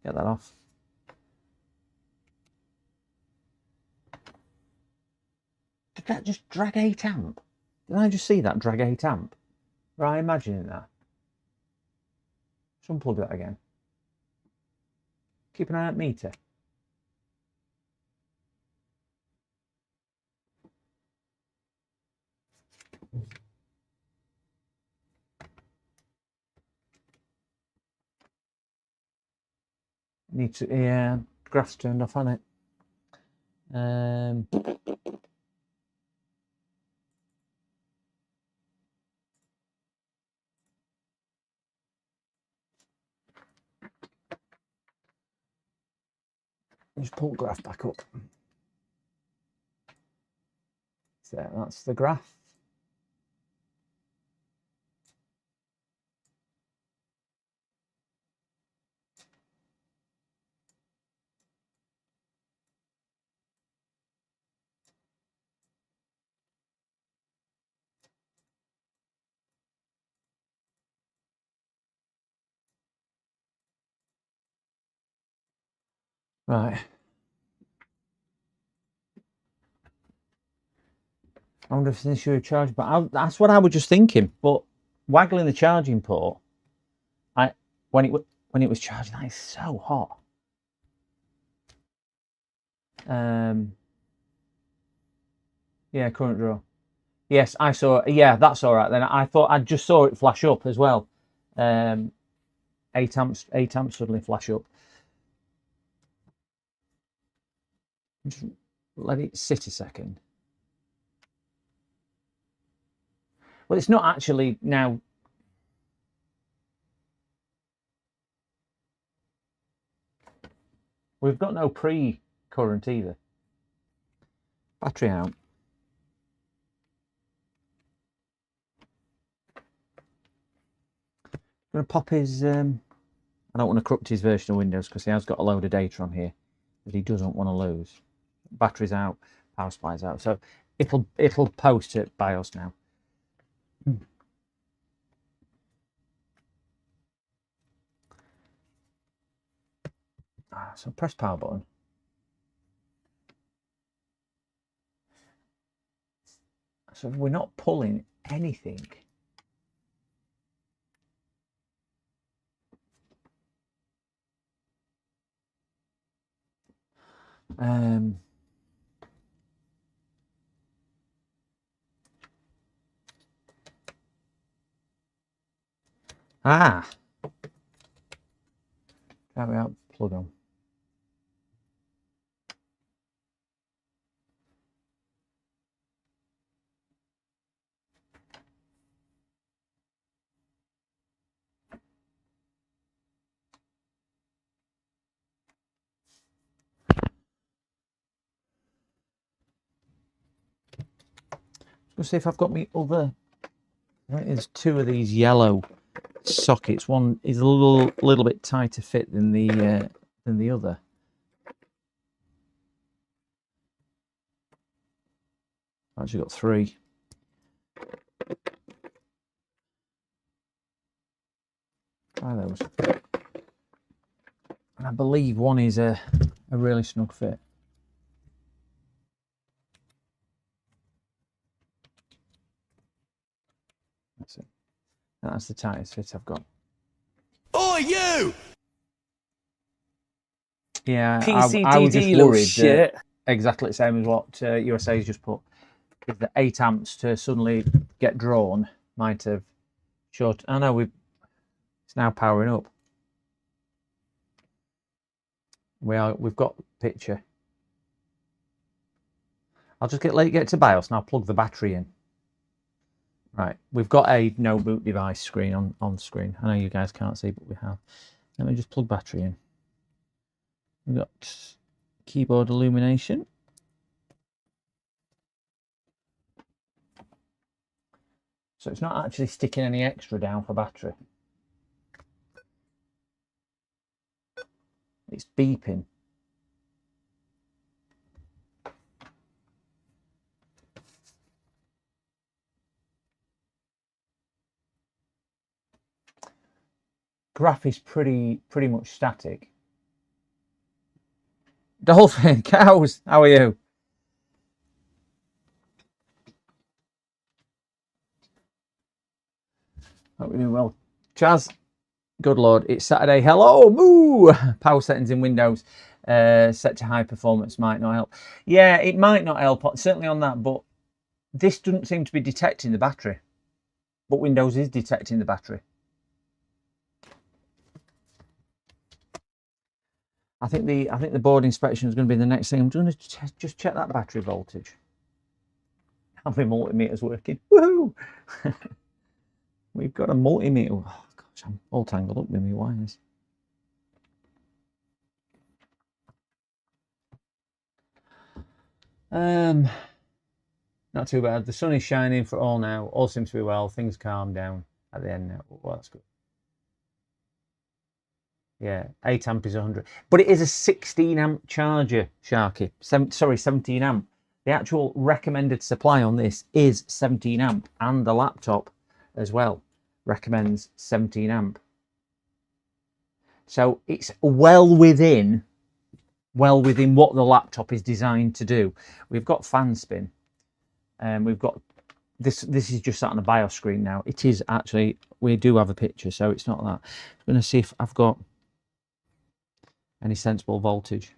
Get that off. Did that just drag 8 amp? Did I just see that drag 8 amp? Right, imagining that. Let's unplug that again. Keep an eye on meter. Need to, yeah, graph's turned off on it. Just pull graph back up. So that's the graph. Right. I wonder if it's an issue of charge, but that's what I was just thinking. But waggling the charging port, when it was charging, that is so hot. Yeah, current draw. Yes, I saw it. Yeah, that's all right then. I thought I just saw it flash up as well. 8 amps suddenly flash up. Just let it sit a second. Well, it's not actually now. We've got no pre-current either. Battery out. I'm going to pop his. I don't want to corrupt his version of Windows because he has got a load of data on here that he doesn't want to lose. Battery's out, power supply's out, so it'll post it BIOS now. So press power button. So we're not pulling anything. Battery out, plug on. Let's see if I've got me other. I think there's two of these yellow sockets. One is a little bit tighter fit than the other. I've actually got three. Try those. And I believe one is a really snug fit. That's it. That's the tightest fit I've got. Oh, you! Yeah, PCDD I was just little worried shit. exactly the same as what USA's just put. Is the 8 amps to suddenly get drawn might have short. I know it's now powering up. We've got picture. I'll just let it get to BIOS and I'll plug the battery in. Right, we've got a no boot device screen on screen. I know you guys can't see, but we have. Let me just plug battery in. We've got keyboard illumination. So it's not actually sticking any extra down for battery. It's beeping. Graph is pretty much static. Dolphin, cows, how are you? Hope you're doing well. Chaz, good lord, it's Saturday. Hello, moo! Power settings in Windows set to high performance might not help. Yeah, it might not help, certainly on that, but this doesn't seem to be detecting the battery. But Windows is detecting the battery. I think the board inspection is going to be the next thing. I'm going to just check that battery voltage. How many multimeters working? Woohoo! We've got a multimeter. Oh gosh, I'm all tangled up with my wires. Not too bad. The sun is shining for all now. All seems to be well. Things calm down at the end now. Well, that's good. Yeah, 8 amp is 100. But it is a 16 amp charger, Sharky. 17 amp. The actual recommended supply on this is 17 amp. And the laptop as well recommends 17 amp. So it's well within what the laptop is designed to do. We've got fan spin. And we've got this is just sat on the BIOS screen now. It is actually, we do have a picture, so it's not that. I'm going to see if I've got any sensible voltage.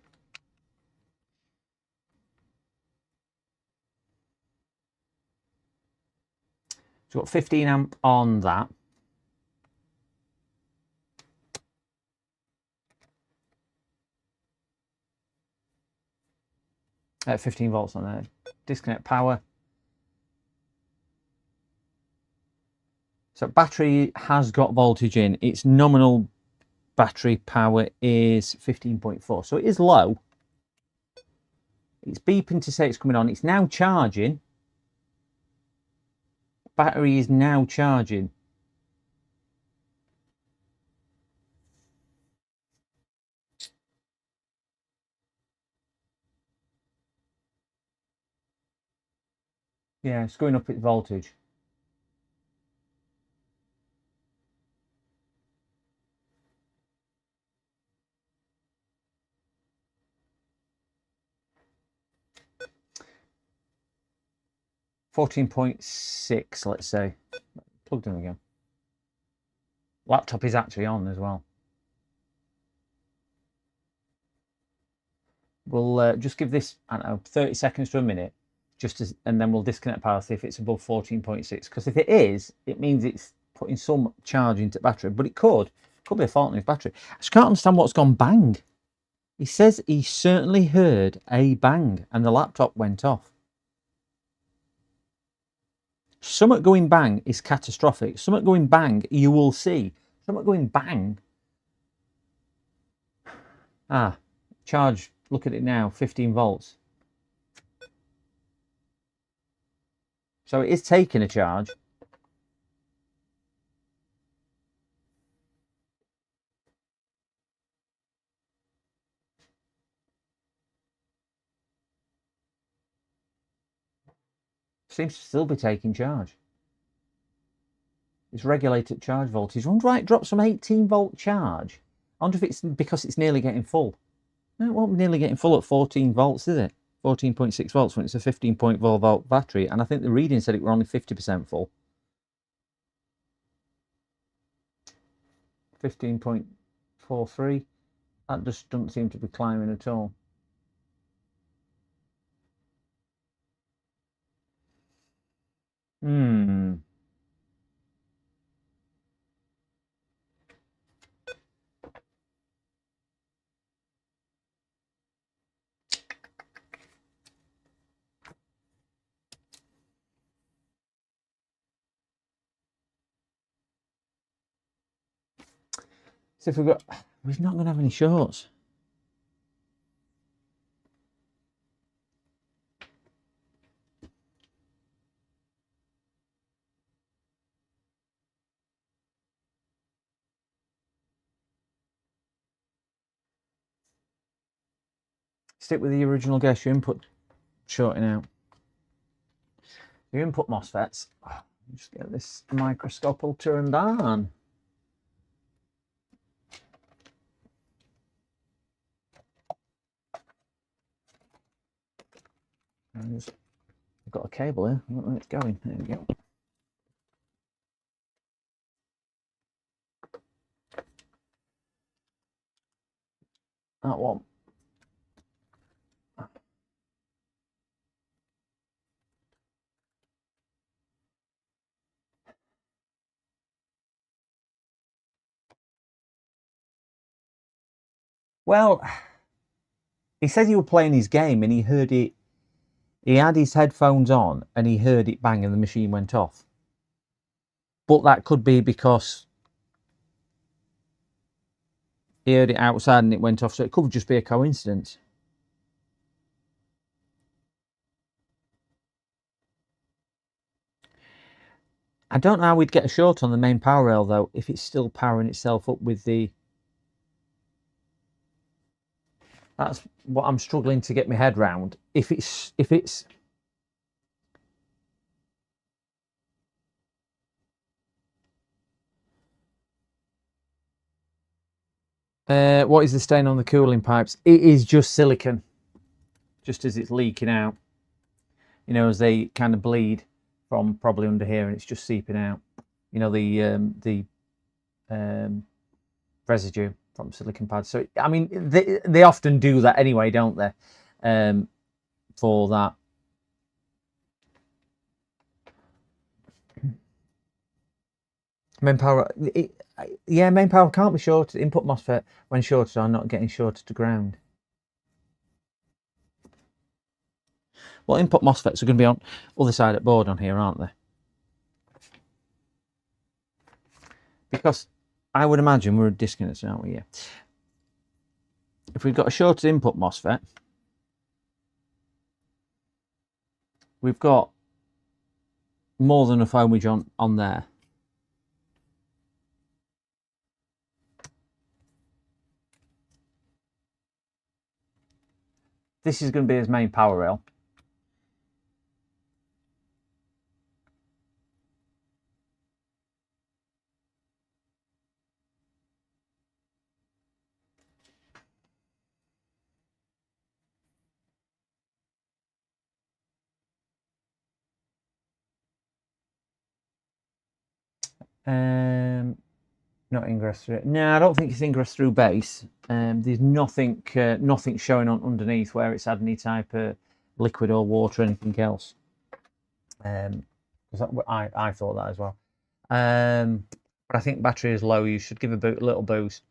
So we've got 15 amp on that. At 15 volts on there. Disconnect power. So battery has got voltage in. Its nominal battery power is 15.4. So it is low. It's beeping to say it's coming on. It's now charging. Battery is now charging. Yeah, it's going up its voltage. $14.6, let's say. Plugged in again. Laptop is actually on as well. We'll just give this, I don't know, 30 seconds to a minute, and then we'll disconnect power, see if it's above 14.6. Because if it is, it means it's putting some charge into battery, but it could be a fault in his battery. I just can't understand what's gone bang. He says he certainly heard a bang and the laptop went off. Something going bang is catastrophic. Something going bang, you will see. Something going bang. Charge, look at it now, 15 volts. So it is taking a charge. Seems to still be taking charge. It's regulated charge voltage. I wonder why it drops from 18-volt charge. I wonder if it's because it's nearly getting full. No, it won't be nearly getting full at 14 volts, is it? 14.6 volts when it's a 15.4 volt battery. And I think the reading said it were only 50% full. 15.43. That just doesn't seem to be climbing at all. So if we're not going to have any shorts. Stick with the original guess, your input shorting out. Your input MOSFETs. Just get this microscope all turned on. I've got a cable here. I don't know where it's going. There we go. That one. Well, he said he was playing his game and he heard it. He had his headphones on and he heard it bang and the machine went off. But that could be because he heard it outside and it went off. So it could just be a coincidence. I don't know how we'd get a short on the main power rail though, if it's still powering itself up with the... That's what I'm struggling to get my head round. If it's what is the stain on the cooling pipes? It is just silicon, just as it's leaking out. You know, as they kind of bleed from probably under here, and it's just seeping out. You know, the residue from silicon pads. So I mean, they often do that anyway, don't they? For that. Main power, yeah, main power can't be shorted. Input MOSFET, when shorted, are not getting shorted to ground. Well, input MOSFETs are going to be on other side of the board on here, aren't they? Because I would imagine we're disconnected, aren't we? Yeah. If we've got a shorted input MOSFET, we've got more than enough ohmage on there. This is going to be his main power rail. Not ingress through. No, I don't think it's ingress through base. There's nothing showing on underneath where it's had any type of liquid or water or anything else. Because I thought that as well. But I think battery is low. You should give a little boost.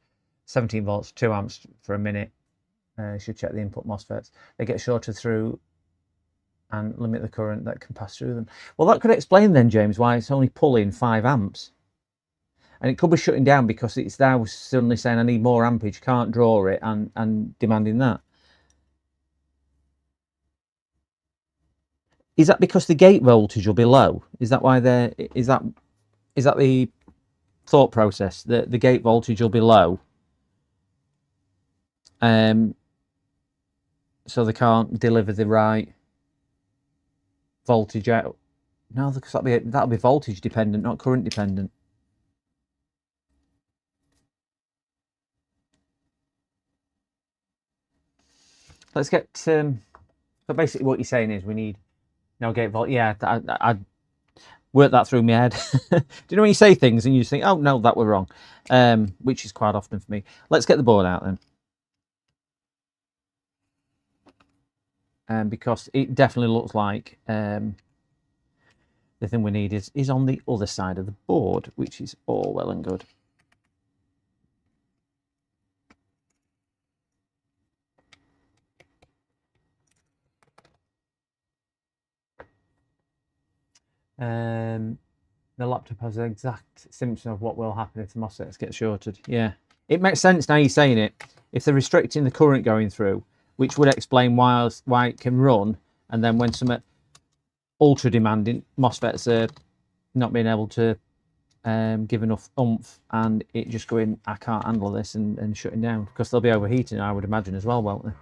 17 volts, 2 amps for a minute. You should check the input MOSFETs. They get shorted through and limit the current that can pass through them. Well, that could explain then, James, why it's only pulling 5 amps. And it could be shutting down because it's now suddenly saying I need more ampage, can't draw it, and demanding that. Is that because the gate voltage will be low? Is that why they're... Is that the thought process? That the gate voltage will be low? So they can't deliver the right voltage out. No, because that'll be voltage dependent, not current dependent. Let's get so basically what you're saying is we need no gate voltage. Yeah, I work that through my head. Do you know when you say things and you just think, oh no, that were wrong, which is quite often for me. Let's get the board out then, because it definitely looks like the thing we need is on the other side of the board, which is all well and good. The laptop has an exact symptom of what will happen if the MOSFETs get shorted. Yeah, it makes sense now you're saying it. If they're restricting the current going through, which would explain why it can run, and then when some ultra demanding MOSFETs are not being able to give enough oomph, and it just going, I can't handle this, and shutting down, because they'll be overheating, I would imagine, as well, won't they?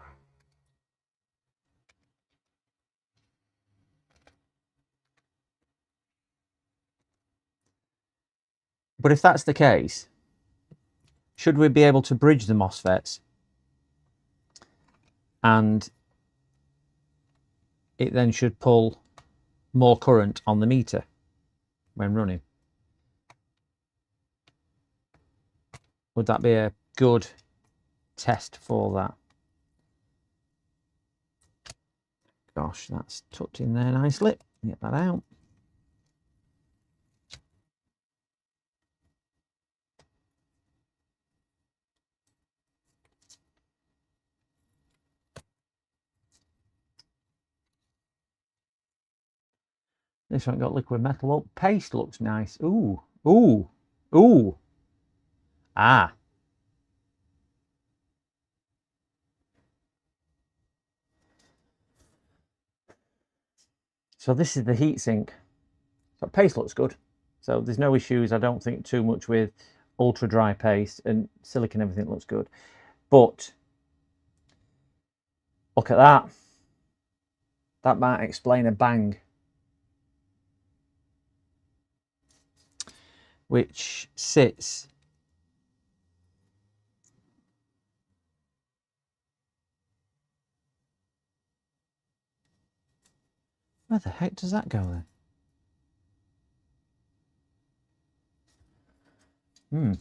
But if that's the case, should we be able to bridge the MOSFETs and it then should pull more current on the meter when running? Would that be a good test for that? Gosh, that's tucked in there nicely. Get that out. This one got liquid metal. Oh, paste looks nice. Ooh, ooh, ooh. Ah. So this is the heatsink. So paste looks good. So there's no issues, I don't think, too much with ultra dry paste, and silicon, everything looks good. But look at that. That might explain a bang, which sits where the heck does that go then?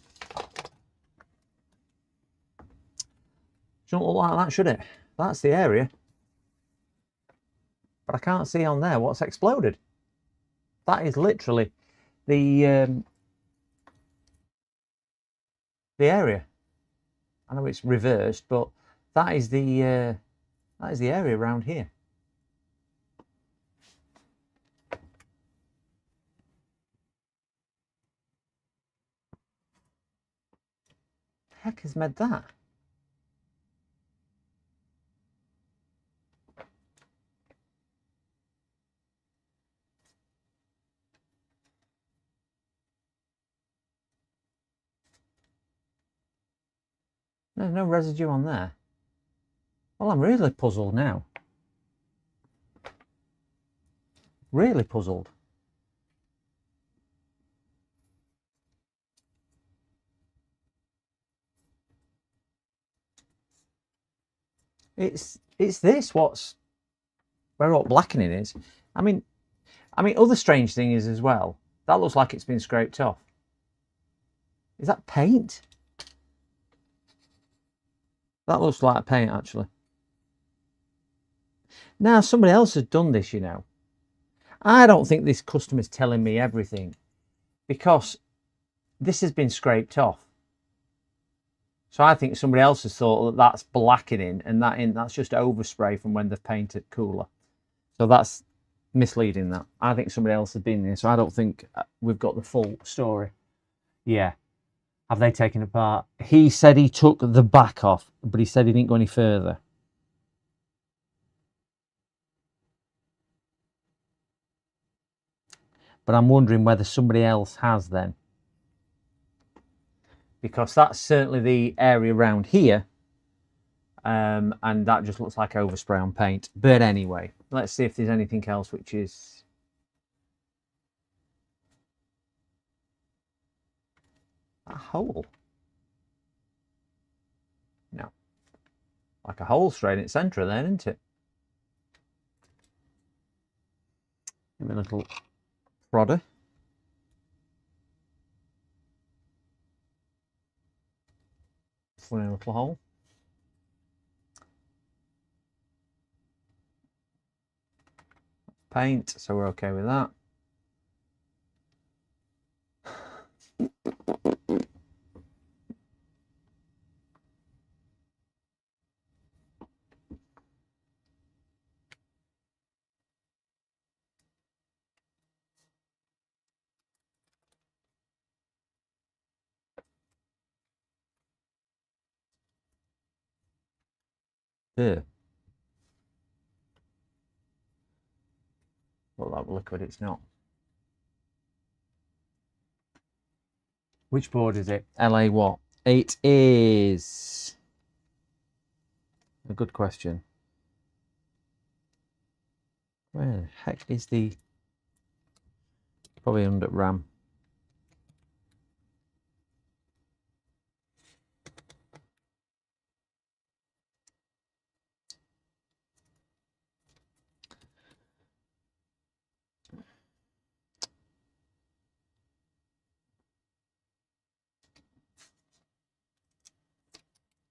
Shouldn't look like that, should it? That's the area, but I can't see on there what's exploded. That is literally the area. I know it's reversed, but that is the area around here. The heck has made that? There's no residue on there. Well, I'm really puzzled now. Really puzzled. It's this what's where all blackening is. I mean, other strange thing is as well, that looks like it's been scraped off. Is that paint? That looks like paint, actually. Now, somebody else has done this, you know. I don't think this customer's telling me everything, because this has been scraped off. So I think somebody else has thought that that's blackening, and that's just overspray from when they've painted cooler. So that's misleading. That I think somebody else has been there. So I don't think we've got the full story. Yeah. Have they taken apart? He said he took the back off, but he said he didn't go any further. But I'm wondering whether somebody else has then. Because that's certainly the area around here. And that just looks like overspray on paint. But anyway, let's see if there's anything else which is... a hole. No. Like a hole straight in its centre then, isn't it? Give me a little prodder. Funny little hole. Paint, so we're okay with that. Yeah. Well, that liquid, it's not. Which board is it? LA what? It is a good question. Where the heck is the... Probably under RAM.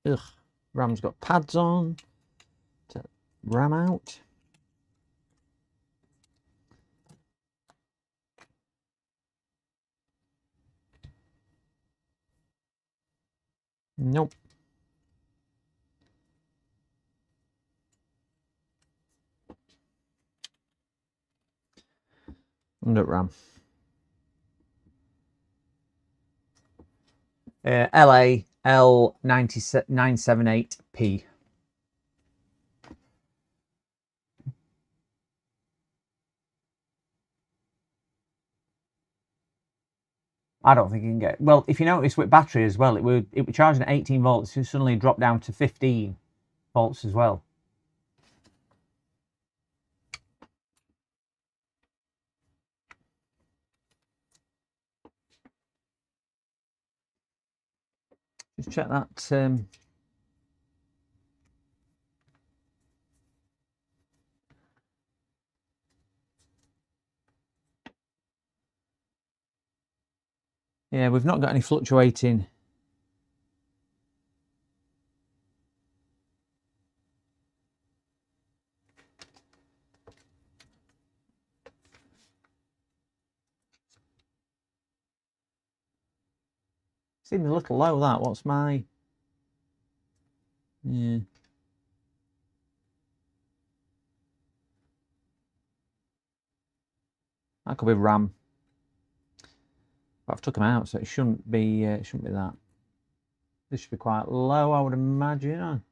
Ugh, RAM's got pads on to RAM out. Nope. Under RAM. LA L978P. I don't think you can get... Well, if you notice with battery as well, it would charging at 18 volts, it suddenly drop down to 15 volts as well. Just check that. Yeah, we've not got any fluctuating. Seems a little low, that. What's my... Yeah. That could be RAM. But I've took them out, so it shouldn't be that. This should be quite low, I would imagine.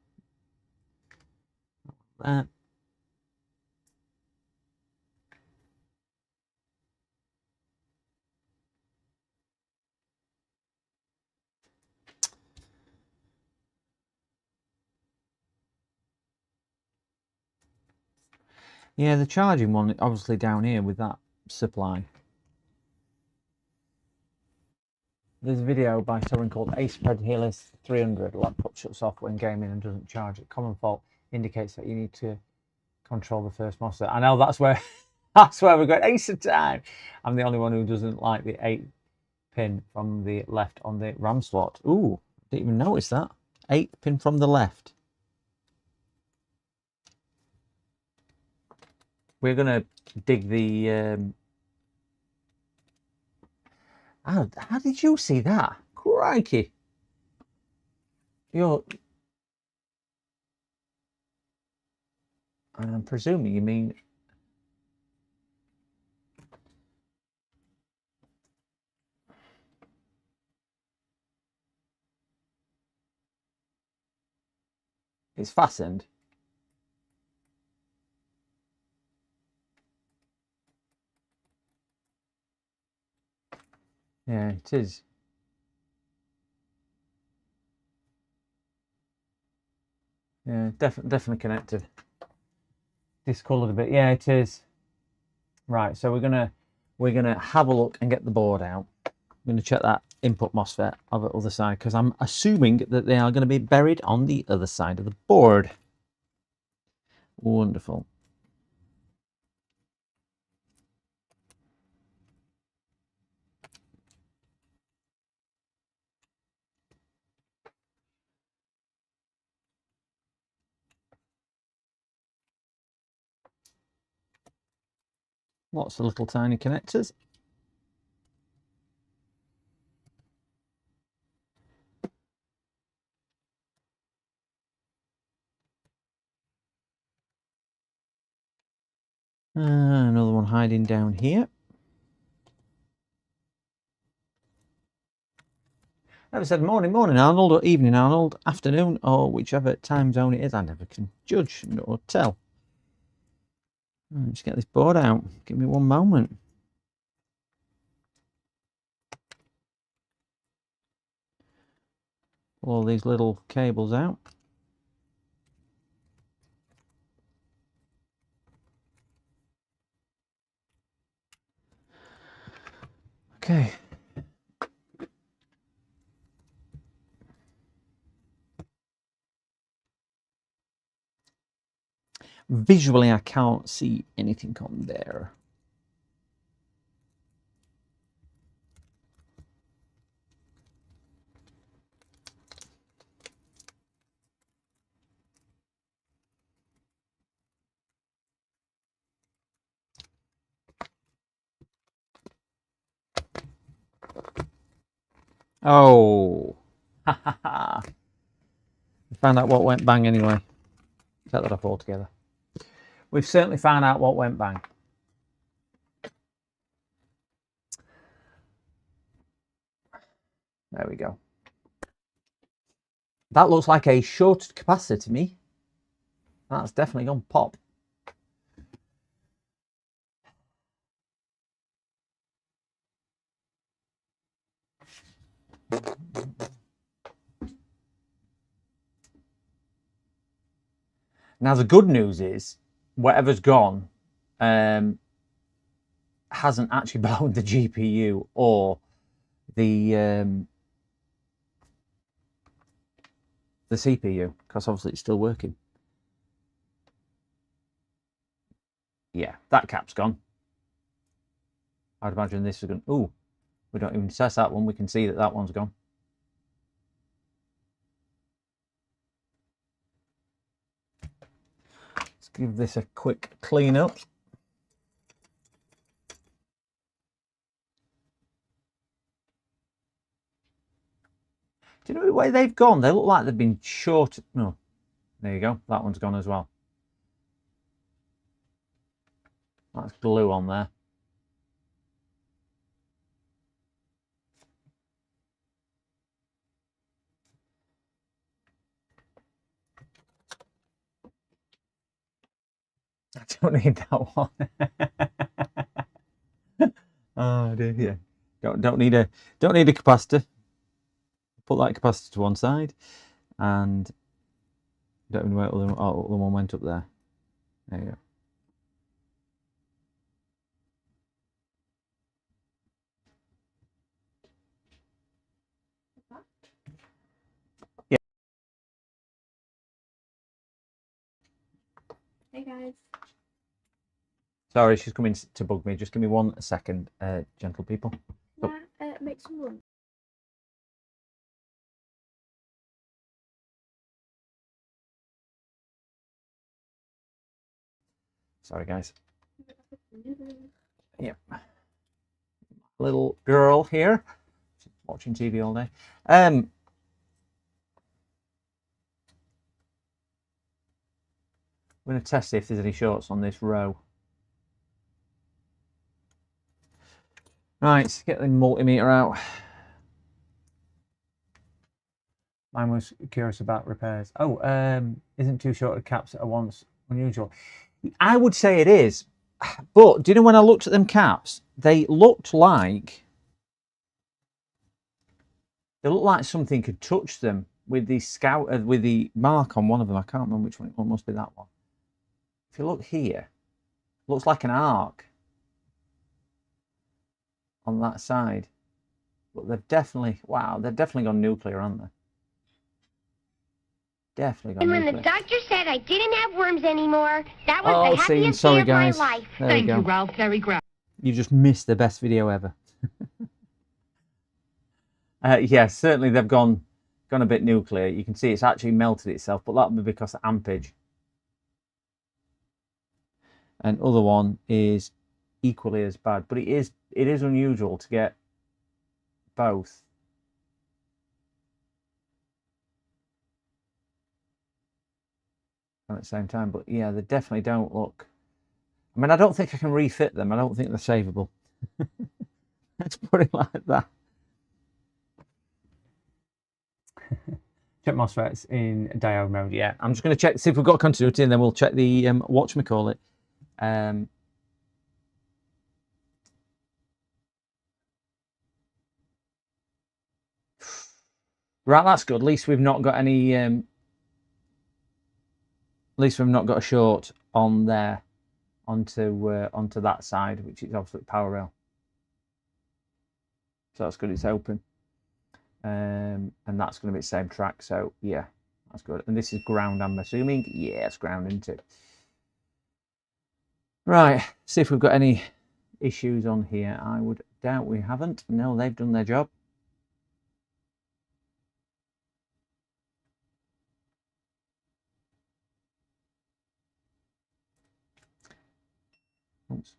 Yeah, the charging one, obviously down here with that supply. There's a video by someone called Ace Healers 300. Laptop shuts off when gaming and doesn't charge it. Common fault indicates that you need to control the first MOSFET. I know that's where we're going. Ace of time. I'm the only one who doesn't like the 8 pin from the left on the RAM slot. Ooh, didn't even notice that. 8 pin from the left. We're gonna dig the. How did you see that? Crikey! I'm presuming you mean. It's fastened. Yeah, it is. Yeah, definitely connected. Discoloured a bit. Yeah, it is. Right, so we're gonna have a look and get the board out. I'm gonna check that input MOSFET on the other side because I'm assuming that they are going to be buried on the other side of the board. Wonderful. Lots of little tiny connectors. Another one hiding down here. Never said morning, Arnold, or evening, Arnold, afternoon, or whichever time zone it is. I never can judge or tell. Just get this board out. Give me one moment. Pull all these little cables out. Okay. Visually, I can't see anything on there. Oh. We found out what went bang anyway. Set that up all together. We've certainly found out what went bang. There we go. That looks like a shorted capacitor to me. That's definitely gone pop. Now the good news is whatever's gone hasn't actually blown the GPU or the CPU, because obviously it's still working. Yeah, that cap's gone. I'd imagine this is going. Ooh, we don't even test that one. We can see that that one's gone. Let's give this a quick clean up. Do you know the way they've gone? They look like they've been short. No, there you go. That one's gone as well. That's glue on there. I don't need that one. Oh dear, yeah. Don't need a capacitor. Put that capacitor to one side, and don't even know where the other one went up there. There you go. Yeah. Hey guys. Sorry, she's coming to bug me. Just give me 1 second, gentle people. Can I make some lunch? Sorry, guys. Yeah. Little girl here, watching TV all day. I'm going to test if there's any shorts on this row. Right, let's get the multimeter out. Mine was curious about repairs. Oh, isn't 2 shorted caps at once unusual? I would say it is, but do you know when I looked at them caps, they looked like They look like something could touch them with the with the mark on one of them. I can't remember which one. It must be that one. If you look here, it looks like an arc on that side. But they've definitely, wow, they've definitely gone nuclear, aren't they? Definitely gone And when nuclear. the doctor said I didn't have worms anymore, that was Oh, the scene. happiest Sorry, day of guys. my life. There Thank we you, go. Ralph. Very grand. You've just missed the best video ever. Yeah, certainly they've gone a bit nuclear. You can see it's actually melted itself, but that would be because of ampage. And other one is equally as bad, but it is unusual to get both. At the same time, but yeah, they definitely don't look. I mean, I don't think I can refit them. I don't think they're savable. Let's put it like that. Check MOSFETs in diode mode. Yeah, I'm just going to check, see if we've got continuity, and then we'll check the whatchamacallit. Right, that's good. At least we've not got any. At least we've not got a short on there onto that side, which is obviously power rail. So that's good. It's open. And that's going to be the same track, so yeah, that's good. And this is ground, I'm assuming. Yeah, it's ground, isn't it? Right, see if we've got any issues on here. I would doubt we haven't. No, they've done their job. Oops.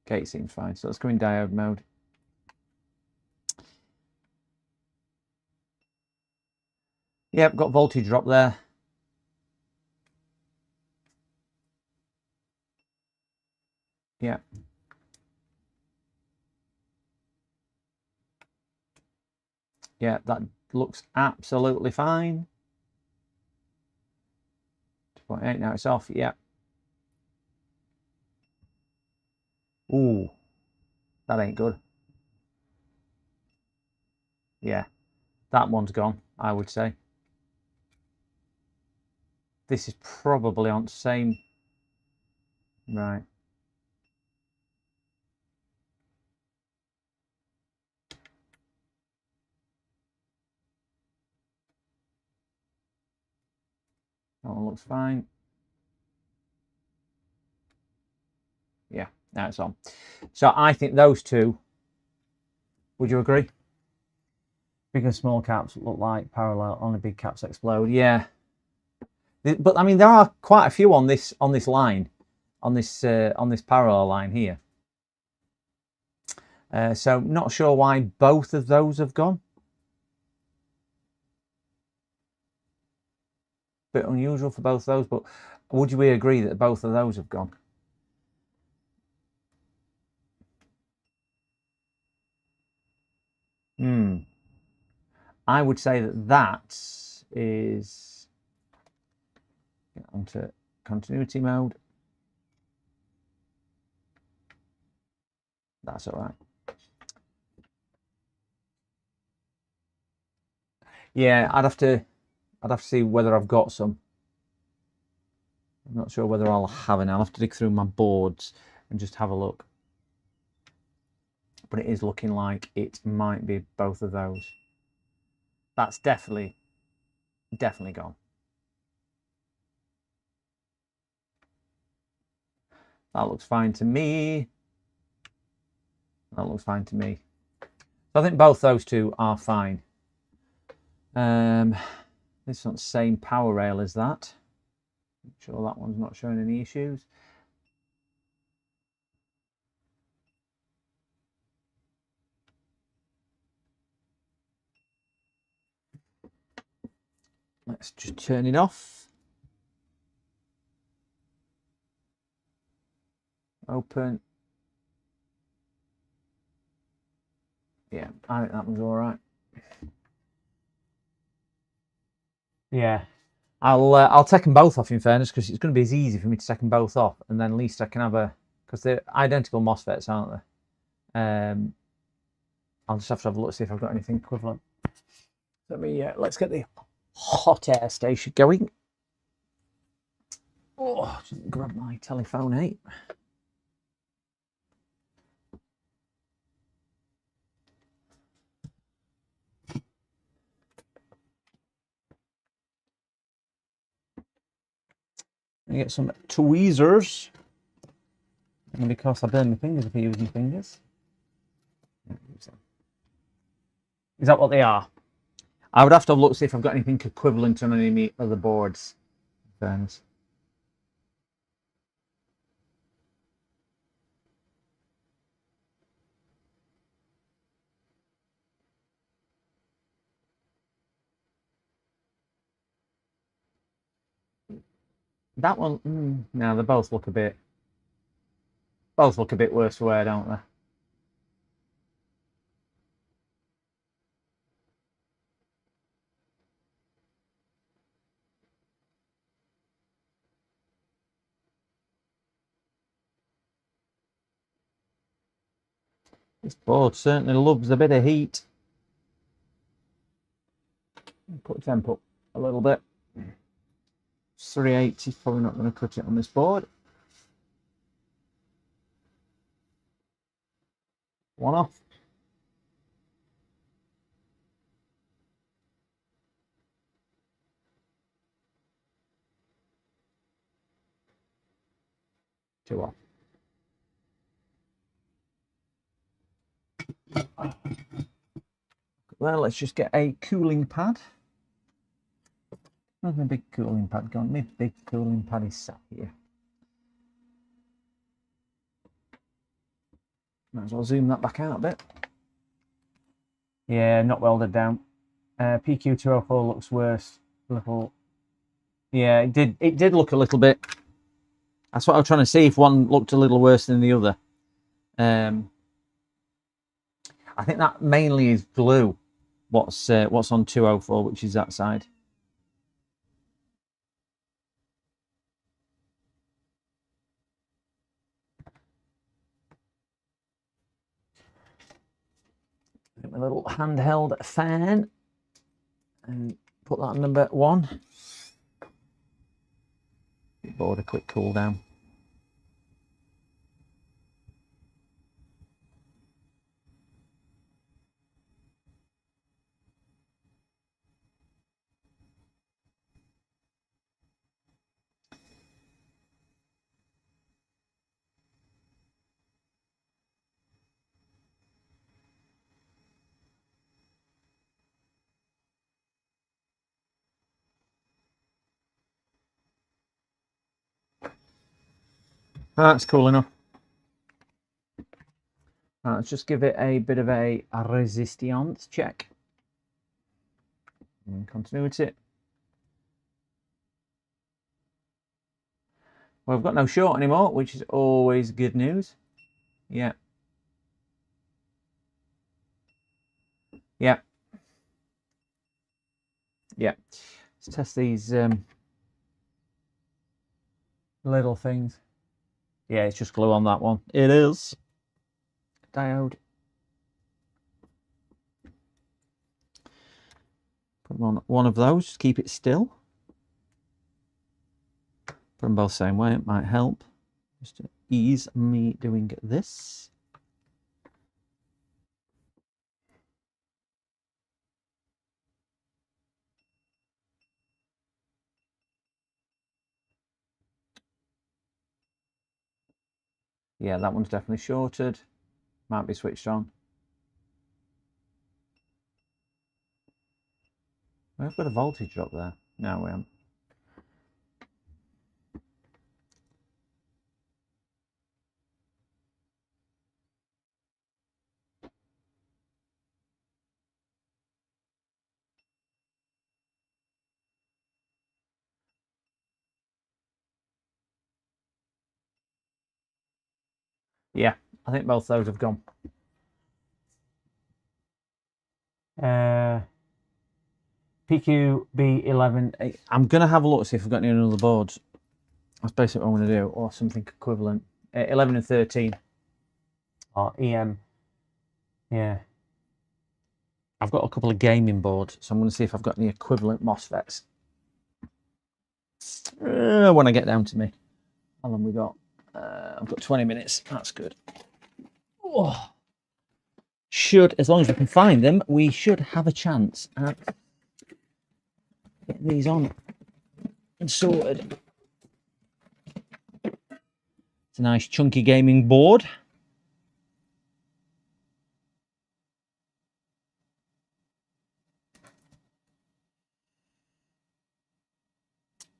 Okay, it seems fine. So let's go in diode mode. Yep, got voltage drop there. Yeah. Yeah, that looks absolutely fine. 2.8, now it's off. Yeah. Ooh, that ain't good. Yeah, that one's gone, I would say. This is probably on the same. Right. That one looks fine. Yeah, now it's on. So I think those two, would you agree? Big and small caps look like parallel, only big caps explode. Yeah. But I mean, there are quite a few on this line, on this parallel line here. So not sure why both of those have gone. Bit unusual for both those, but would we agree that both of those have gone? I would say that is, get onto continuity mode. That's all right. Yeah, I'd have to see whether I've got some. I'm not sure whether I'll have any. I'll have to dig through my boards and just have a look. But it is looking like it might be both of those. That's definitely gone. That looks fine to me. That looks fine to me. So I think both those two are fine. This is not the same power rail as that. Make sure that one's not showing any issues. Let's just turn it off. Open. Yeah, I think that one's all right. Yeah, I'll take them both off in fairness, because it's going to be as easy for me to take them both off, and then at least I can have a, because they're identical MOSFETs, aren't they? I'll just have to have a look, see if I've got anything equivalent. Let's get the hot air station going. Oh, just grab my telephone, eh? And get some tweezers. And because I burn my fingers if I use my fingers. Is that what they are? I would have to have a look to see if I've got anything equivalent on any of my other boards. In fairness. That one, no, they both look a bit worse for wear, don't they? This board certainly loves a bit of heat. Put temp up a little bit. 380 is probably not going to cut it on this board. One off. Two off. Well, let's just get a cooling pad. Where's my big cooling pad gone? My big cooling pad is sat here. Might as well zoom that back out a bit. Yeah, not welded down. PQ204 looks worse. Yeah, it did look a little bit. That's what I was trying to see, if one looked a little worse than the other. I think that mainly is glue. What's on 204, which is that side. Get my little handheld fan and put that on number 1. Board a quick cool down. That's cool enough. Let's just give it a bit of a resistance check. And continuity. Well, we've got no short anymore, which is always good news. Yeah. Yeah. Yeah. Let's test these little things. Yeah, it's just glue on that one. It is. Diode. Put them on one of those, just keep it still. Put them both the same way, it might help. Just to ease me doing this. Yeah, that one's definitely shorted. Might be switched on. We've got a voltage drop there. No, we haven't. Yeah, I think both those have gone. PQB11. I'm going to have a look to see if I've got any other boards. That's basically what I'm going to do, or something equivalent. 11 and 13. Or EM. Yeah. I've got a couple of gaming boards, so I'm going to see if I've got any equivalent MOSFETs when I get down to me. How long we got? I've got 20 minutes. That's good. Oh. Should, as long as we can find them, we should have a chance at getting these on and sorted. It's a nice chunky gaming board.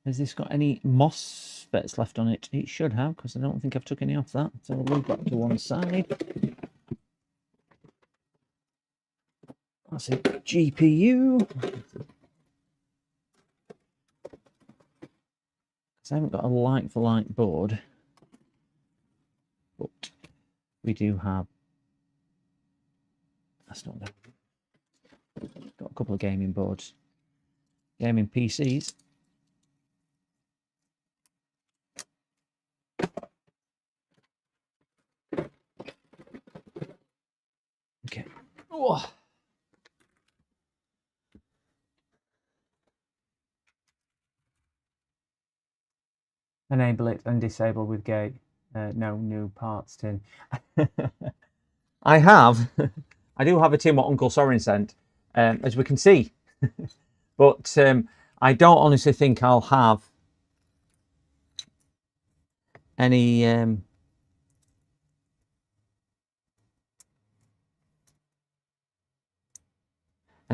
Has this got any MOSFETs left on it? It should have, because I don't think I've took any off that. So we'll leave that to one side. That's a GPU. Because I haven't got a like-for-like board. But we do have... That's not that. Got a couple of gaming boards. Gaming PCs. Okay. Oh. Enable it and disable with gate. No new parts tin. I have. I do have a tin what Uncle Sorin sent, as we can see. But I don't honestly think I'll have any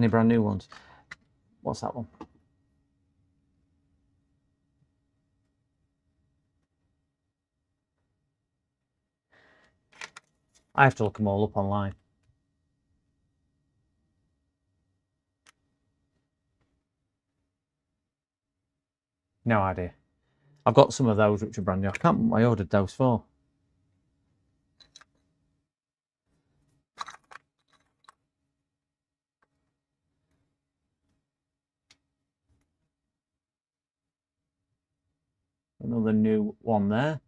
brand new ones. What's that one? I have to look them all up online. No idea. I've got some of those which are brand new. I can't remember what I ordered those for. Another new one there.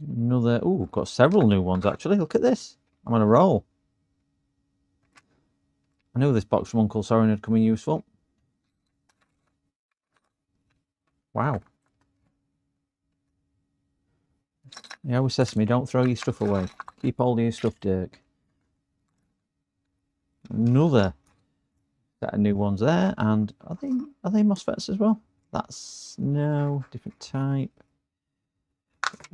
Another, oh, got several new ones actually. Look at this. I'm on a roll. I knew this box from Uncle Sorin had come in useful. Wow. He always says to me, don't throw your stuff away. Keep all your stuff, Dirk. Another set of new ones there. And are they MOSFETs as well? That's no, different type.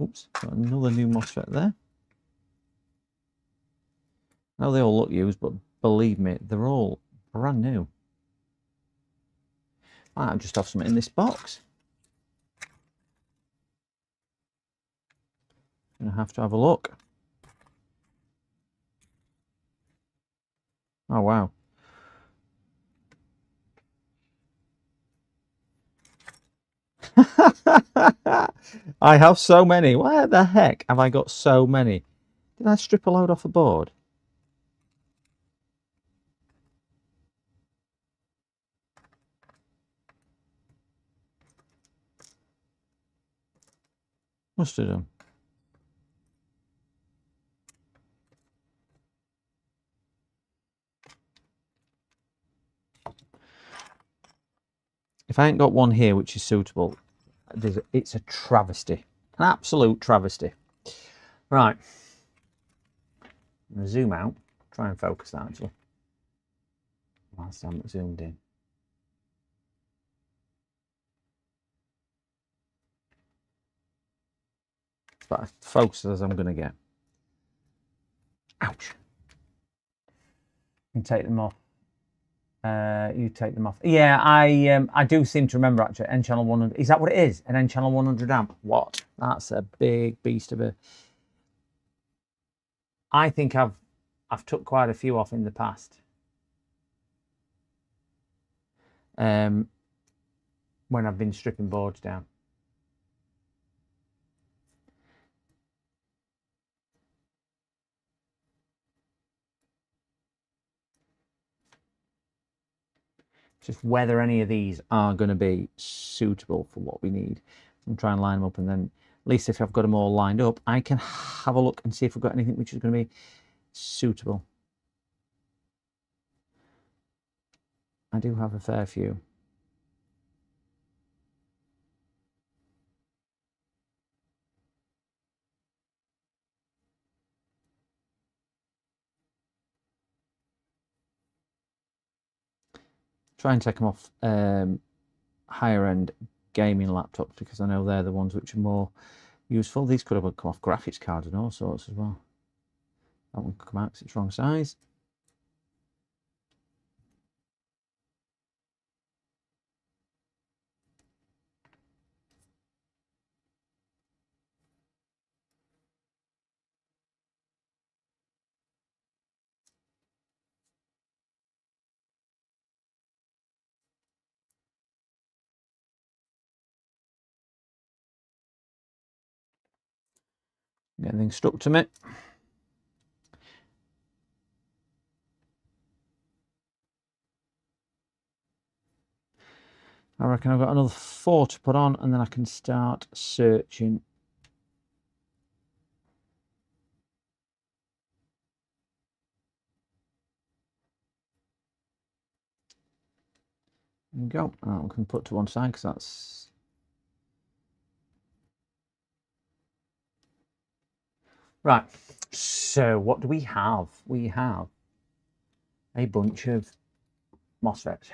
Oops, got another new MOSFET there. I know they all look used, but believe me, they're all brand new. I'll just have something in this box. Gonna have to have a look. Oh wow. I have so many. Where the heck have I got so many? Did I strip a load off the board? Must have done. If I ain't got one here which is suitable, it's a travesty. An absolute travesty. Right. I'm going to zoom out. Try and focus that actually. Whilst I'm zoomed in. It's about as focused as I'm going to get. Ouch. You can take them off. You take them off. Yeah, I do seem to remember actually. N channel 100. Is that what it is? An N channel 100 amp? What? That's a big beast of a. I think I've took quite a few off in the past. When I've been stripping boards down. Just whether any of these are going to be suitable for what we need. And try and line them up, and then at least if I've got them all lined up, I can have a look and see if we've got anything which is going to be suitable. I do have a fair few. Try and take them off higher end gaming laptops, because I know they're the ones which are more useful. These could have come off graphics cards and all sorts as well. That one could come out because it's wrong size. Get anything stuck to me. I reckon I've got another 4 to put on, and then I can start searching. There we go. That one can put to one side because that's... Right, so what do we have? We have a bunch of MOSFETs.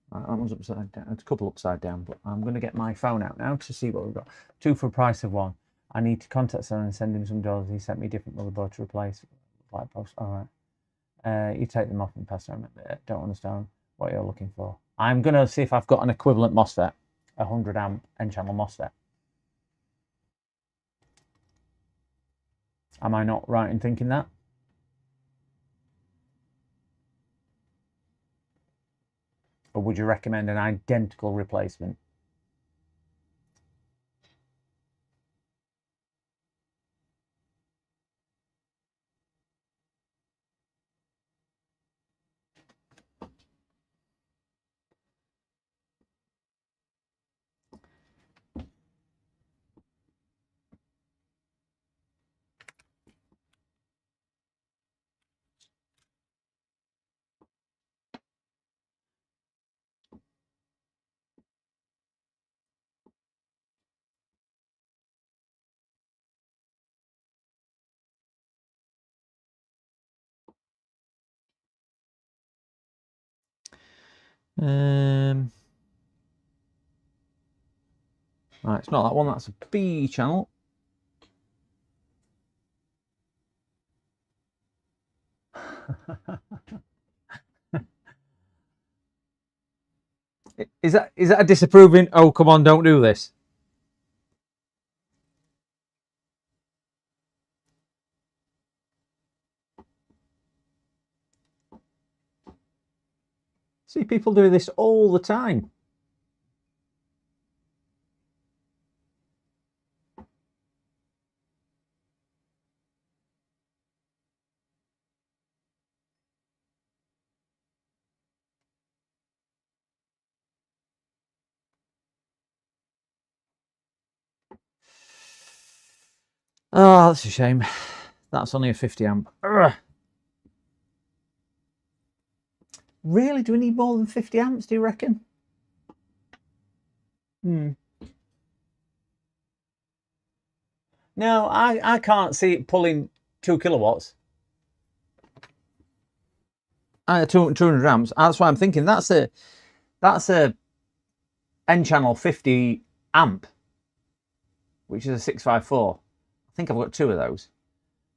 Right, that one's upside down. It's a couple upside down, but I'm going to get my phone out now to see what we've got. 2 for a price of 1. I need to contact someone and send him some dollars. He sent me a different motherboard to replace. Light post. All right. You take them off and pass them. Don't understand what you're looking for. I'm going to see if I've got an equivalent MOSFET, a 100 amp N-channel MOSFET. Am I not right in thinking that? Or would you recommend an identical replacement? Right, it's not that one, that's a B channel. Is that a disapproving, oh come on, don't do this? See people do this all the time. Oh, that's a shame. That's only a 50 amp. Ugh. Really? Do we need more than 50 amps, do you reckon? No, I can't see it pulling 2 kilowatts. 200 amps. That's why I'm thinking that's a N-channel 50 amp, which is a 654. I think I've got 2 of those.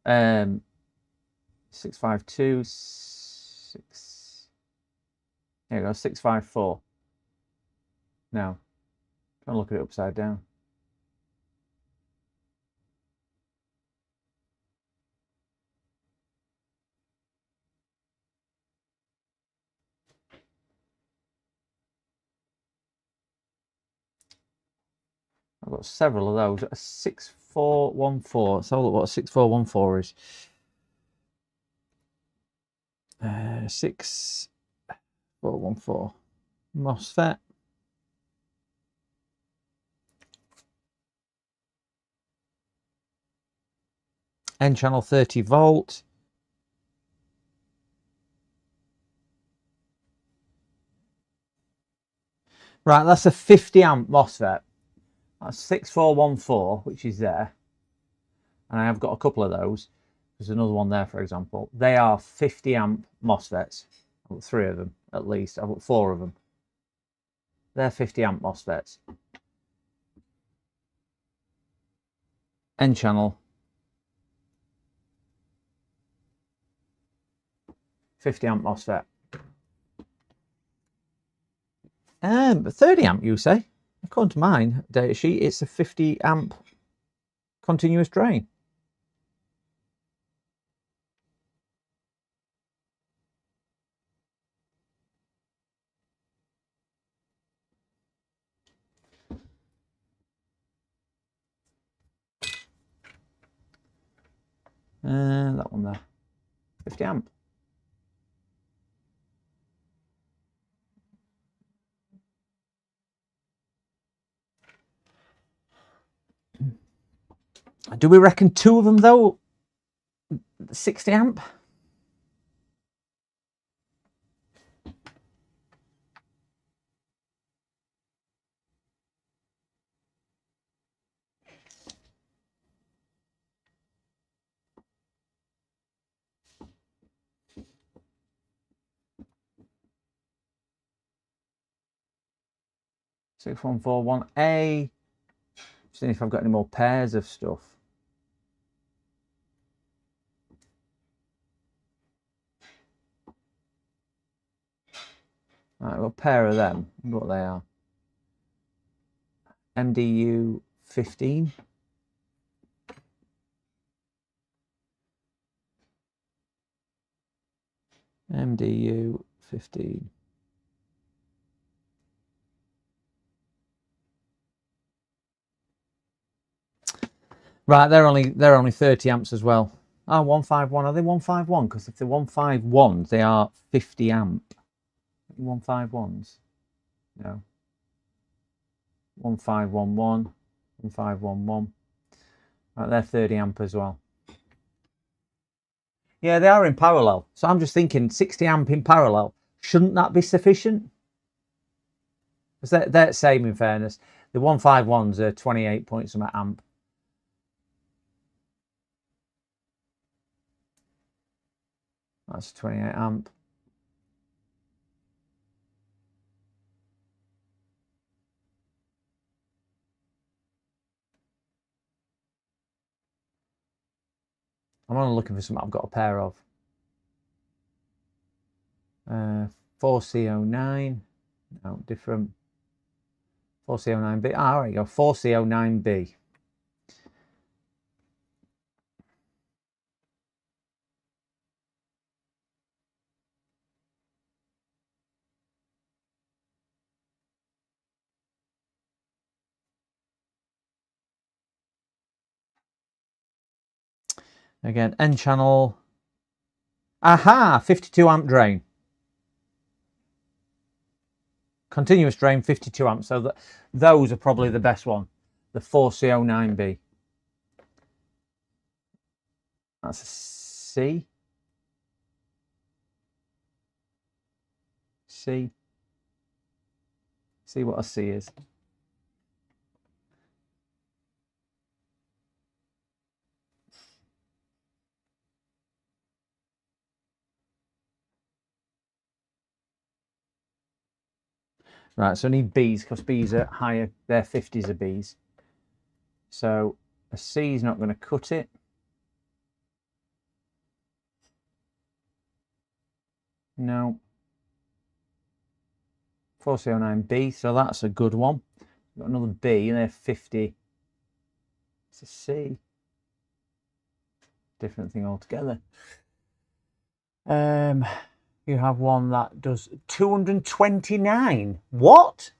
652, 6. There you go, 654. Now, trying to look at it upside down. I've got several of those. A 6414. Let's have a look what a 6414 is. 6414. MOSFET. N channel 30 volt. Right, that's a 50 amp MOSFET. That's 6414, which is there. And I have got a couple of those. There's another one there, for example. They are 50 amp MOSFETs. I've got 3 of them, at least. I've got 4 of them. They're 50 amp MOSFETs. N channel. 50 amp MOSFET. 30 amp, you say? According to mine data sheet, it's a 50 amp continuous drain. That one there, 50 amp. Do we reckon 2 of them though? 60 amp? Six one four one A. Seeing if I've got any more pairs of stuff. Right, I've got a pair of them. I wonder what they are. MDU 15. MDU 15. Right, they're only 30 amps as well. Oh, 151. Are they 151? Because if they're 151s, they are 50 amp. 151s? No. 1511. 1511. Right, they're 30 amp as well. Yeah, they are in parallel. So I'm just thinking 60 amp in parallel. Shouldn't that be sufficient? Because they're the same in fairness. The 151s are 28 point some amp. That's 28 amp. I'm only looking for something I've got a pair of. 4C09. No, different. 4C09B. Ah, there you go. 4C09B. Again, N channel. Aha! 52 amp drain. Continuous drain, 52 amps. So those are probably the best one. The 4C09B. That's a C. C. See what a C is. Right, so I need Bs because Bs are higher. Their 50s are Bs. So a C is not going to cut it. No. 4C09B, so that's a good one. Got another B, and they're 50. It's a C. Different thing altogether. You have one that does 229. What?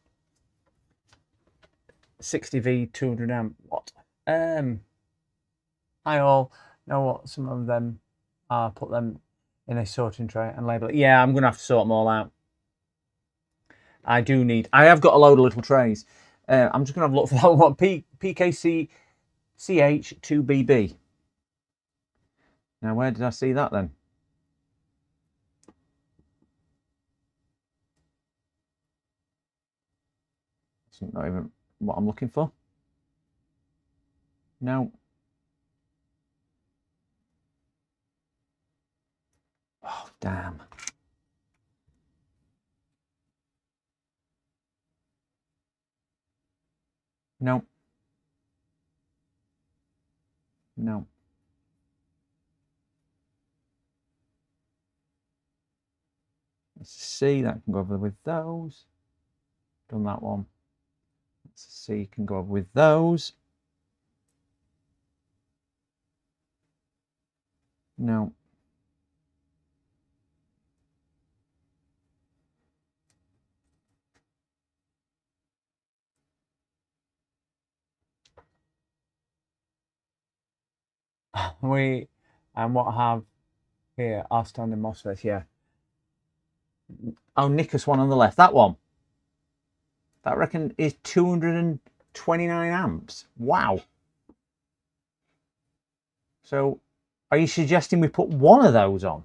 60V 200 amp. What? I all know what some of them are. Put them in a sorting tray and label it. Yeah, I'm gonna have to sort them all out. I do need. I have got a load of little trays. I'm just going to have a look for that one. PKC CH2BB. Now, where did I see that then? It's not even what I'm looking for. No. Oh, damn. No. No. Let's see, that can go over with those. Done that one. Let's see, can go over with those. No. And what I have here are standing MOSFETs, yeah. Oh, Nickus one on the left, that one. That I reckon is 229 amps. Wow. So, are you suggesting we put one of those on?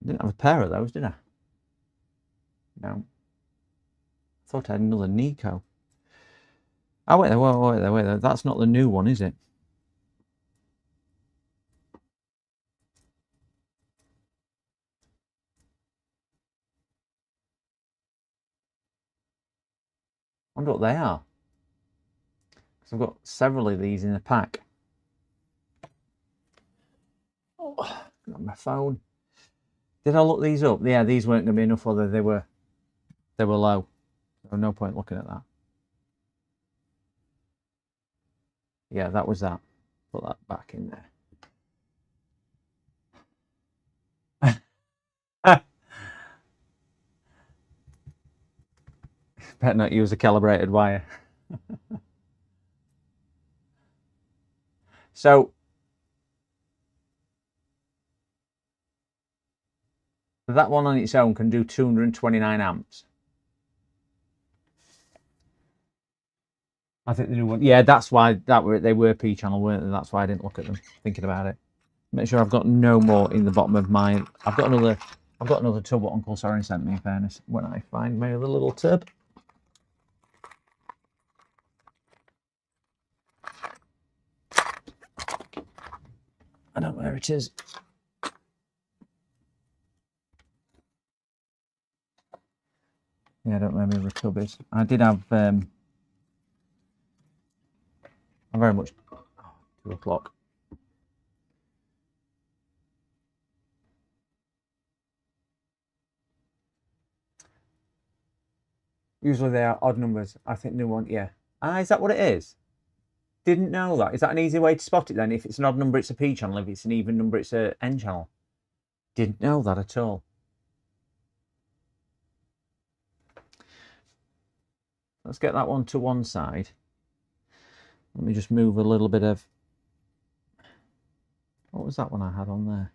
Didn't have a pair of those, did I? No. Thought I had another Nico. Oh, wait there, wait there. That's not the new one, is it? I wonder what they are. Because I've got several of these in a pack. Oh, got my phone. Did I look these up? Yeah, these weren't going to be enough, whether they were low. So no point looking at that. Yeah, that was that. Put that back in there. Better not use a calibrated wire. So that one on its own can do 229 amps. I think the new one. Yeah, that's why they were P channel, weren't they? That's why I didn't look at them. Thinking about it. Make sure I've got no more in the bottom of mine. I've got another tub what Uncle Soren sent me, in fairness, when I find my other little tub. I don't know where it is. Yeah, I don't know where my tub is. I did have I'm very much 2 o'clock. Usually they are odd numbers. I think new one, yeah. Ah, is that what it is? Didn't know that. Is that an easy way to spot it then? If it's an odd number, it's a P channel. If it's an even number, it's a N channel. Didn't know that at all. Let's get that one to one side. Let me just move a little bit of... What was that one I had on there?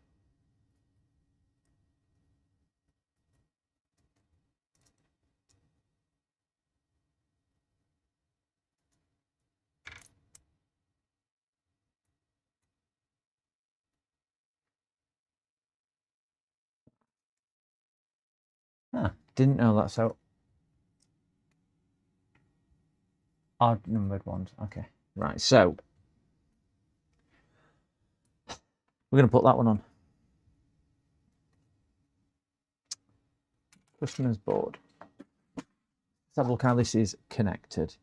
Ah, didn't know that. So odd numbered ones. Okay, right. So we're going to put that one on. Customer's board. Let's have a look how this is connected.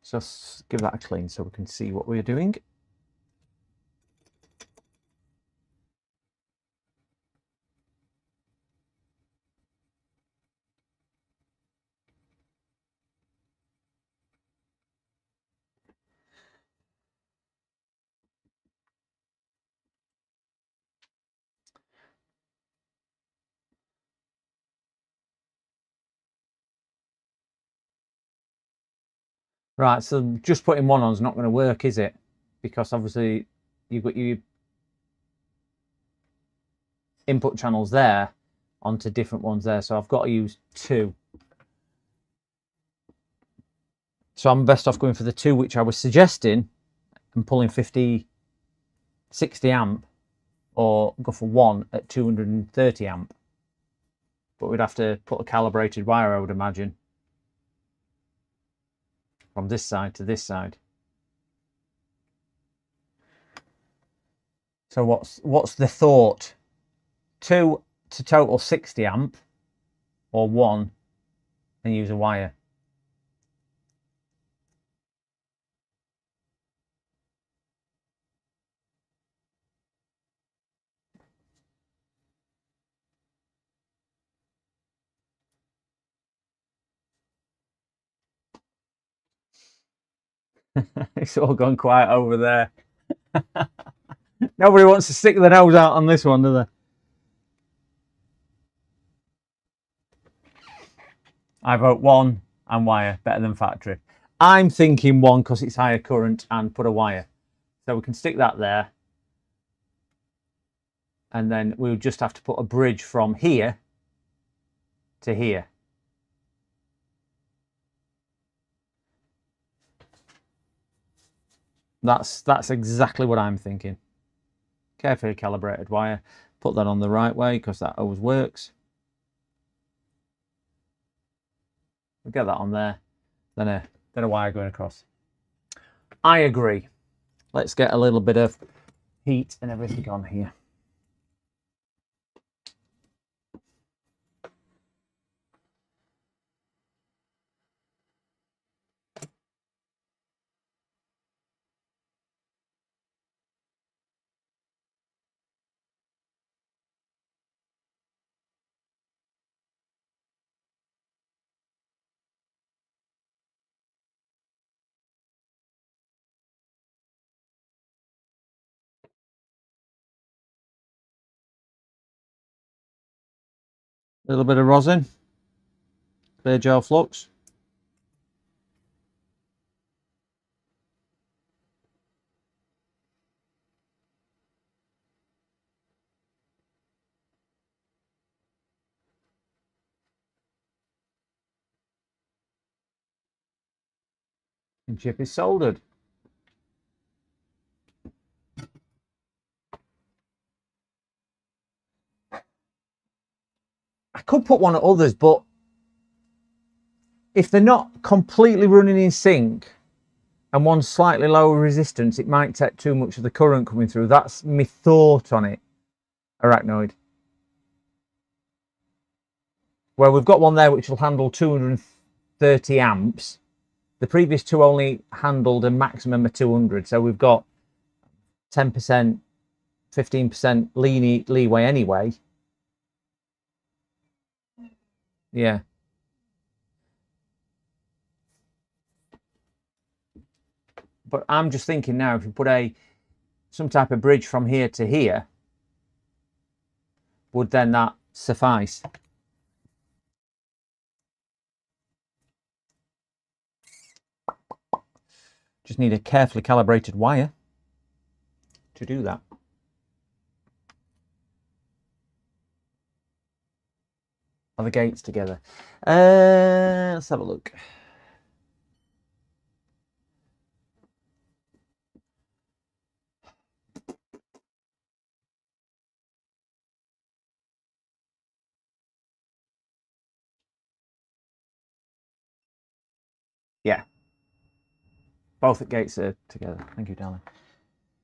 So let's give that a clean so we can see what we're doing. Right, so just putting one on is not going to work, is it? Because obviously you've got your input channels there onto different ones there. So I've got to use 2. So I'm best off going for the 2, which I was suggesting, and pulling 50, 60 amp, or go for 1 at 230 amp. But we'd have to put a calibrated wire, I would imagine, from this side to this side. So what's the thought? 2 to total 60 amp, or 1 and use a wire? It's all gone quiet over there. Nobody wants to stick their nose out on this one, do they? I vote 1 and wire, better than factory. I'm thinking 1 because it's higher current and put a wire. So we can stick that there. And then we'll just have to put a bridge from here to here. That's exactly what I'm thinking. Carefully calibrated wire. Put that on the right way because that always works. We'll get that on there. Then a wire going across. I agree. Let's get a little bit of heat and everything on here. A little bit of rosin, clear gel flux. And chip is soldered. I could put one at others, but if they're not completely running in sync and one's slightly lower resistance, it might take too much of the current coming through. That's my thought on it, Arachnoid. Well, we've got one there which will handle 230 amps. The previous 2 only handled a maximum of 200, so we've got 10%, 15% leeway anyway. Yeah. But I'm just thinking now, if you put some type of bridge from here to here, would then that suffice? Just need a carefully calibrated wire to do that. Are the gates together? Let's have a look. Yeah. Both at gates are together. Thank you, darling.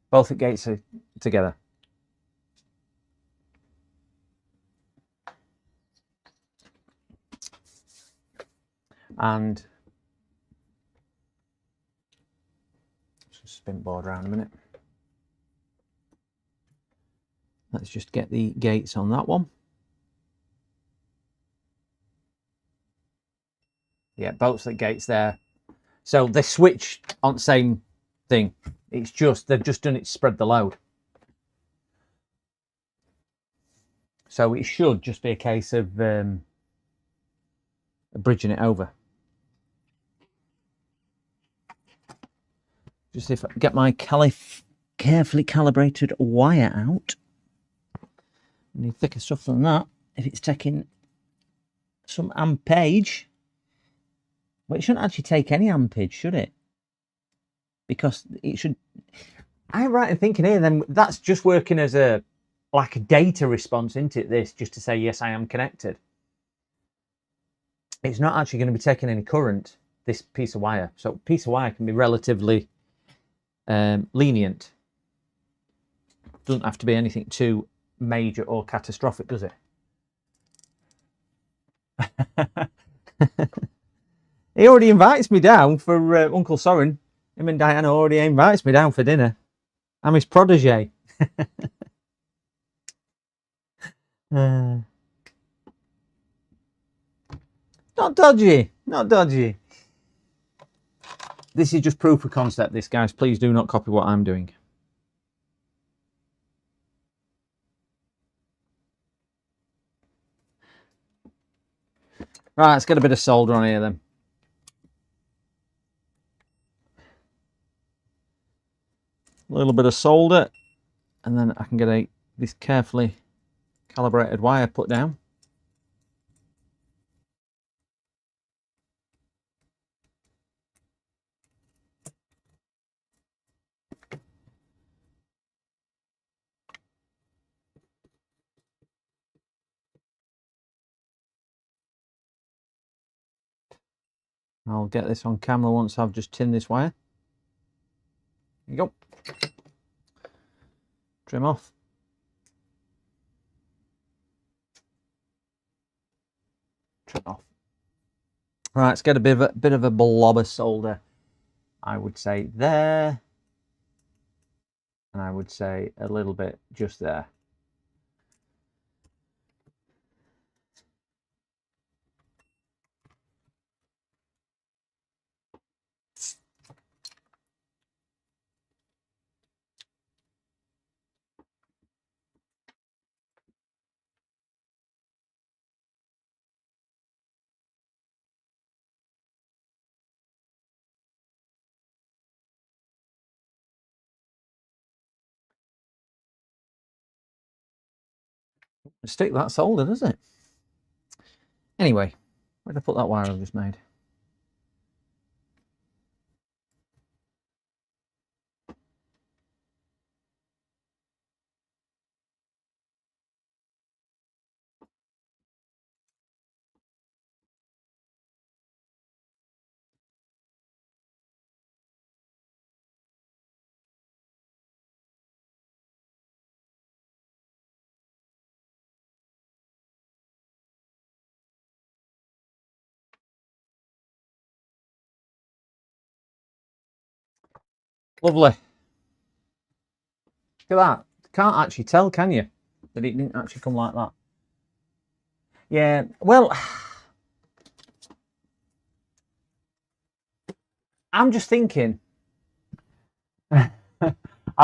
Both at gates are together. And just spin board around a minute. Let's just get the gates on that one. Yeah, both at gates there. So they switch on the same thing. It's just, they've just done it to spread the load. So it should just be a case of bridging it over. Just if I get my carefully calibrated wire out. I need thicker stuff than that. If it's taking some ampage, well, it shouldn't actually take any ampage, should it? Because it should. I'm right in thinking here. Then that's just working as a data response, isn't it? This just to say yes, I am connected. It's not actually going to be taking any current. This piece of wire. So a piece of wire can be relatively lenient. Doesn't have to be anything too major or catastrophic, does it? He already invites me down for Uncle Soren. Him and Diana already invites me down for dinner. I'm his protege. Not dodgy. Not dodgy. This is just proof of concept, this, guys. Please do not copy what I'm doing. Right, let's get a bit of solder on here then. A little bit of solder, and then I can get this carefully calibrated wire put down. I'll get this on camera once I've just tinned this wire. There you go. Trim off. Trim off. Right, let's get a bit of a blob of solder. I would say there, and I would say a little bit just there. Stick that solder, does it? Anyway, where did I put that wire I've just made? Lovely. Look at that. Can't actually tell, can you? That it didn't actually come like that. Yeah, well, I'm just thinking. I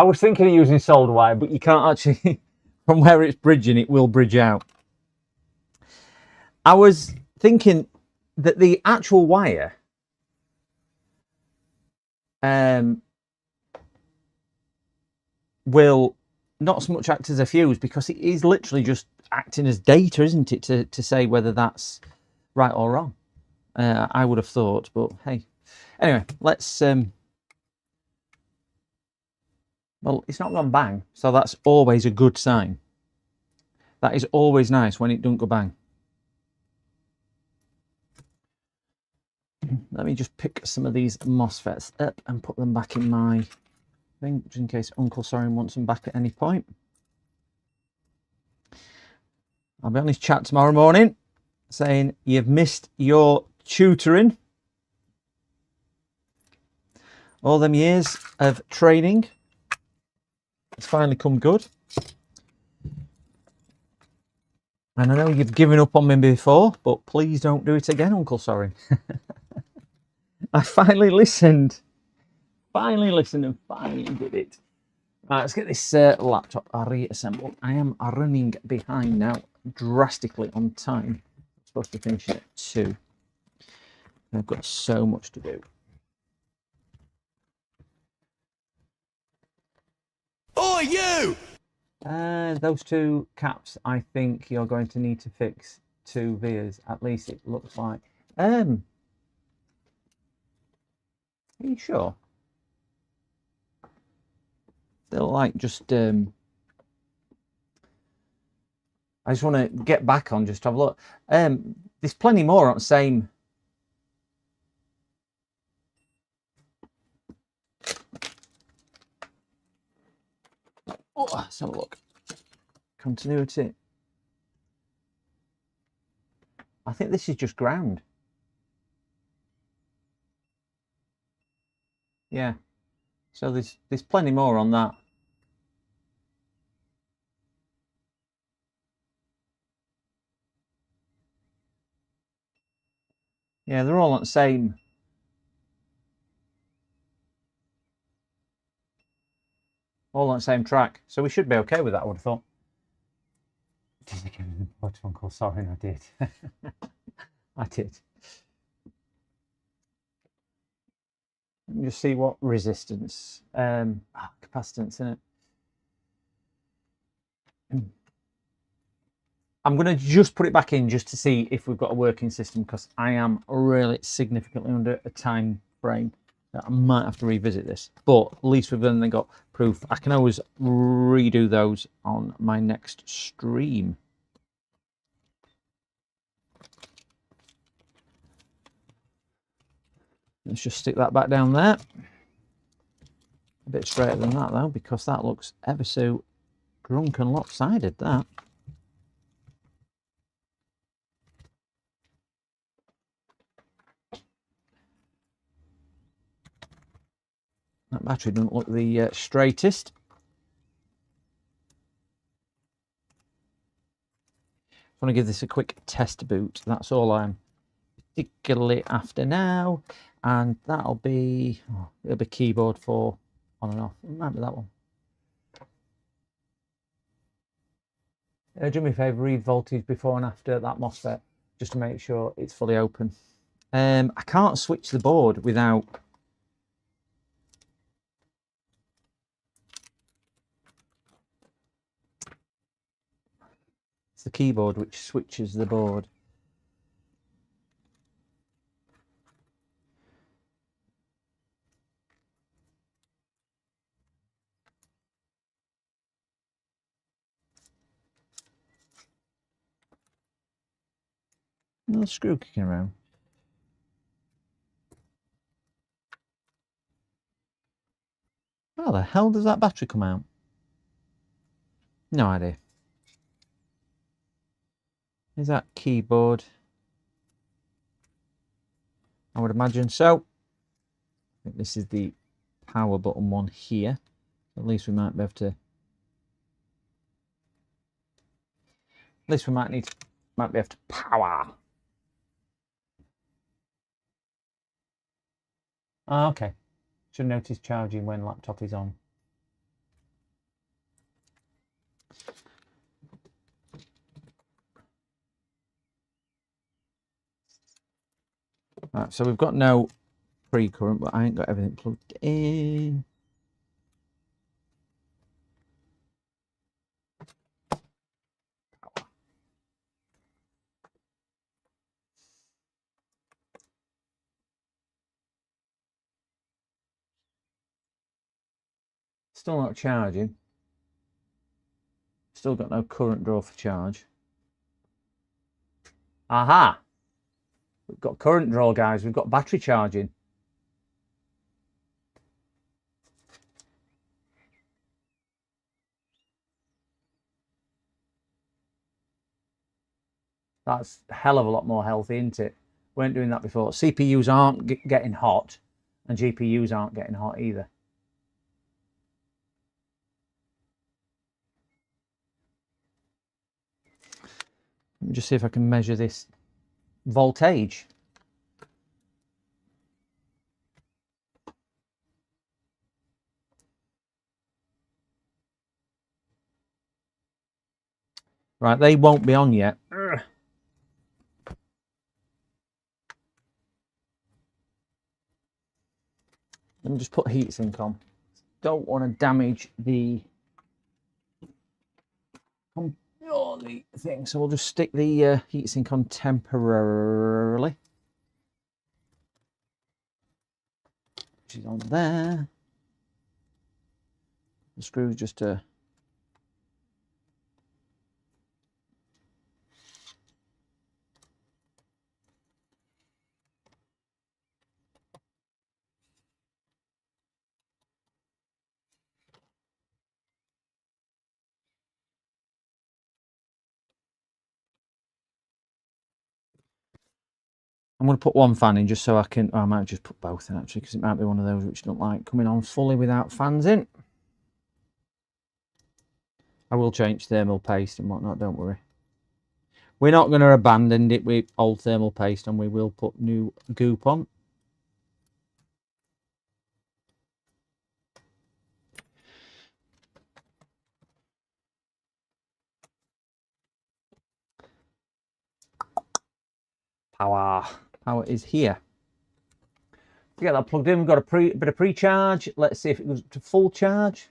was thinking of using solder wire, but you can't actually, from where it's bridging, it will bridge out. I was thinking that the actual wire will not so much act as a fuse, because it is literally just acting as data, isn't it, to say whether that's right or wrong. I would have thought, but hey. Anyway, let's... well, it's not gone bang, so that's always a good sign. That is always nice when it don't go bang. Let me just pick some of these MOSFETs up and put them back in my thing, just in case Uncle Soren wants them back at any point. I'll be on his chat tomorrow morning saying you've missed your tutoring. All them years of training. It's finally come good. And I know you've given up on me before, but please don't do it again, Uncle Soren. I finally listened. Finally listened and finally did it. Right, let's get this laptop reassembled. I am running behind now, drastically on time. I'm supposed to finish it at 2. I've got so much to do. Oi, you! Those two caps, I think you're going to need to fix 2 vias. At least it looks like. Are you sure? They're like just. I just want to get back on just to have a look. There's plenty more on the same. Oh, let's have a look. Continuity. I think this is just ground. Yeah. So there's plenty more on that. Yeah, they're all on the same. All on the same track. So we should be okay with that, I would have thought. Did you give me the uncle? Sorry, I did. I did. Let me just see what resistance. Capacitance in it. I'm going to just put it back in just to see if we've got a working system, because I am really significantly under a time frame. I might have to revisit this, but at least we've then got proof. I can always redo those on my next stream. Let's just stick that back down there. A bit straighter than that though, because that looks ever so drunk and lopsided, that. That battery doesn't look the straightest. I want to give this a quick test boot. That's all I'm particularly after now. And that'll be, it'll be keyboard for on and off. It might be that one. Do me a favour, read voltage before and after that MOSFET, just to make sure it's fully open. I can't switch the board without. It's the keyboard which switches the board. Another screw kicking around. How the hell does that battery come out? No idea. Is that keyboard? I would imagine so. I think this is the power button one here. At least we might be able to. At least we might be able to power. Ah, okay. Should notice charging when laptop is on. Right, so we've got no pre-current, but I ain't got everything plugged in. Still not charging. Still got no current draw for charge. Aha! We've got current draw, guys. We've got battery charging. That's a hell of a lot more healthy, isn't it? Weren't doing that before. CPUs aren't getting hot, and GPUs aren't getting hot either. Let me just see if I can measure this voltage. Right, they won't be on yet. Ugh. Let me just put heatsink on. Don't want to damage the ignore the thing. So we'll just stick the heatsink on temporarily. Which is on there. The screws just I'm going to put one fan in just so I can... Oh, I might just put both in, actually, because it might be one of those which don't like coming on fully without fans in. I will change thermal paste and whatnot, don't worry. We're not going to abandon it with old thermal paste, and we will put new goop on. Power is here. To get that plugged in, we've got a bit of pre-charge. Let's see if it goes to full charge.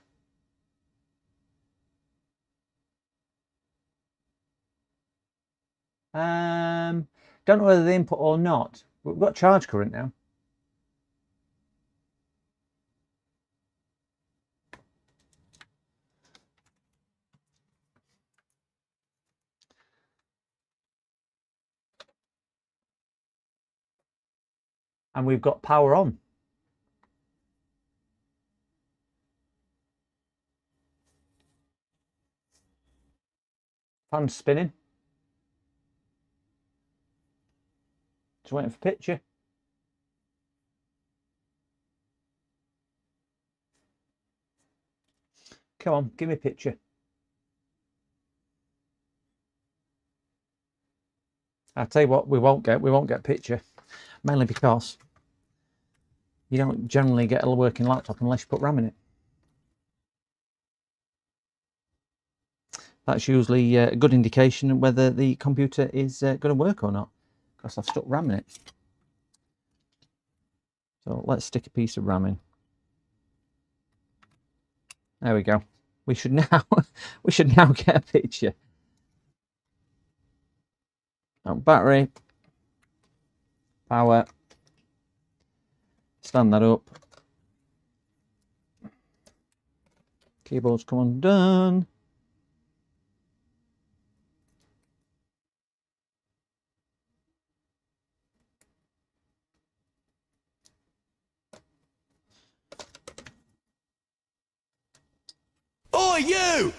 Don't know whether the input or not. We've got charge current now. And we've got power on. Fan's spinning. Just waiting for picture. Come on, give me a picture. I'll tell you what, we won't get picture, mainly because you don't generally get a working laptop unless you put RAM in it. That's usually a good indication of whether the computer is going to work or not, because I've stuck RAM in it. So let's stick a piece of RAM in. There we go. We should now get a picture. Oh, battery, power. Stand that up. Keyboard's come undone. Oi, you!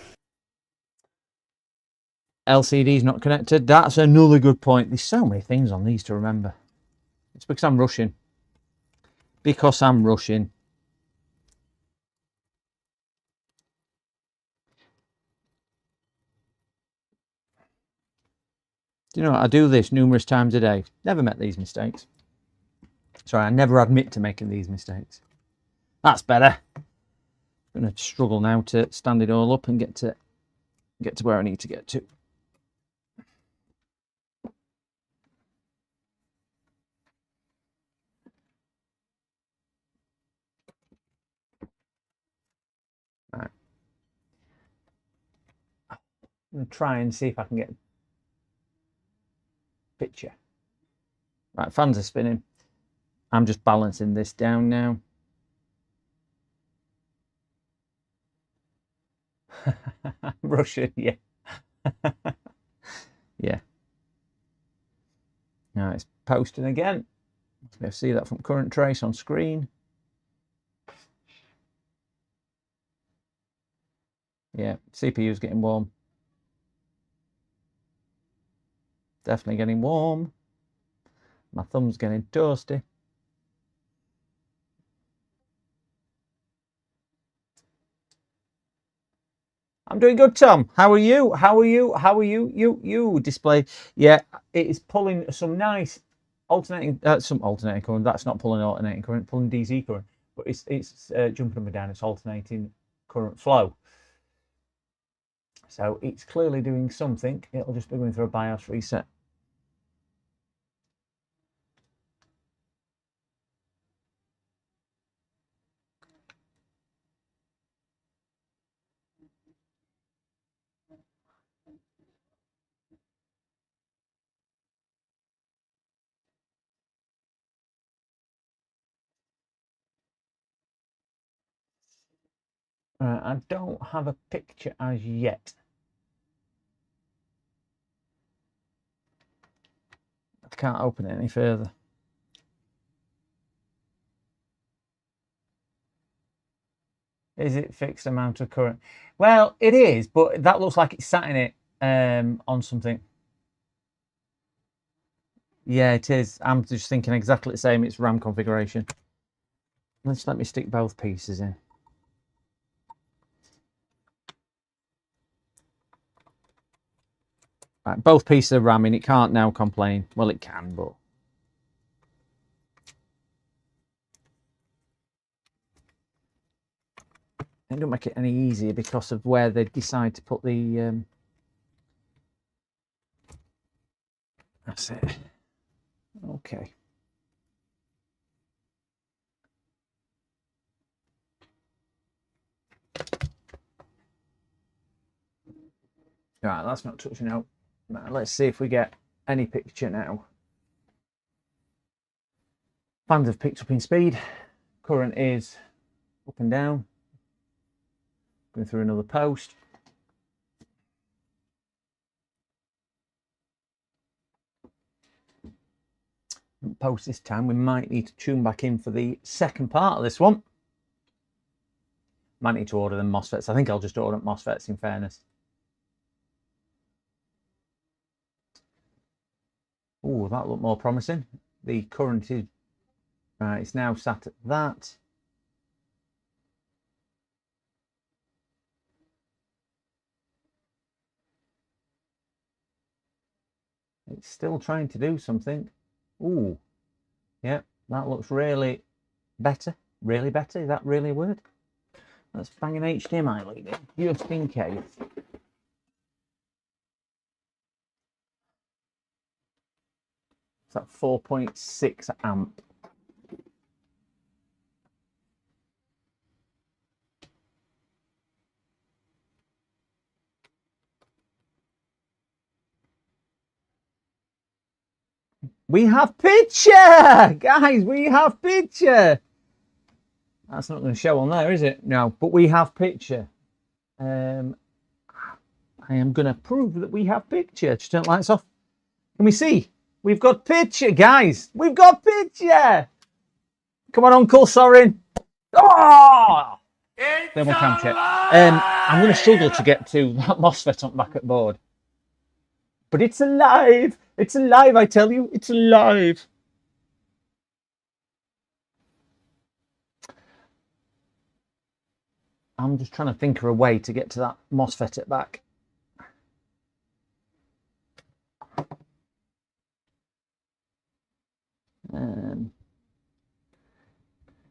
LCD's not connected. That's another good point. There's so many things on these to remember. It's because I'm rushing. Because I'm rushing. Do you know what? I do this numerous times a day. Never met these mistakes. Sorry, I never admit to making these mistakes. That's better. I'm going to struggle now to stand it all up and get to where I need to get to. Right. I'm going to try and see if I can get a picture. Right, fans are spinning. I'm just balancing this down now. Russian, yeah. Yeah. Now it's posting again. You'll see that from current trace on screen. Yeah, CPU's getting warm. Definitely getting warm. My thumb's getting toasty. I'm doing good, Tom. How are you? How are you? How are you? You display. Yeah, it is pulling some nice alternating current. That's not pulling alternating current, pulling DC current, but it's jumping up and down. It's alternating current flow. So it's clearly doing something. It'll just be going through a BIOS reset. I don't have a picture as yet. I can't open it any further. Is it fixed amount of current? Well, it is, but that looks like it's sat in it on something. Yeah, it is. I'm just thinking exactly the same. It's RAM configuration. Let me stick both pieces in. Right, both pieces of RAM in. It can't now complain. Well, it can, but... It don't make it any easier because of where they decide to put the... That's it. Okay. Right, that's not touching out. Now, let's see if we get any picture now. Fans have picked up in speed. Current is up and down. Going through another post. Post this time. We might need to tune back in for the second part of this one. Might need to order them MOSFETs. I think I'll just order MOSFETs in fairness. Oh, that looked more promising. The current is right. It's now sat at that. It's still trying to do something. Ooh, yeah, that looks really better. Really better. Is that really a word? Let's bang an HDMI lead in, just in case. It's at 4.6 amp. We have picture! Guys, we have picture! That's not going to show on there, is it? No, but we have picture. I am going to prove that we have picture. Just turn the lights off. Can we see? We've got picture, guys. We've got picture. Come on, Uncle Sorin. Oh! Thermal cam check. I'm going to struggle to get to that MOSFET on back at board. But it's alive. It's alive, I tell you. It's alive. I'm just trying to think of a way to get to that MOSFET at back.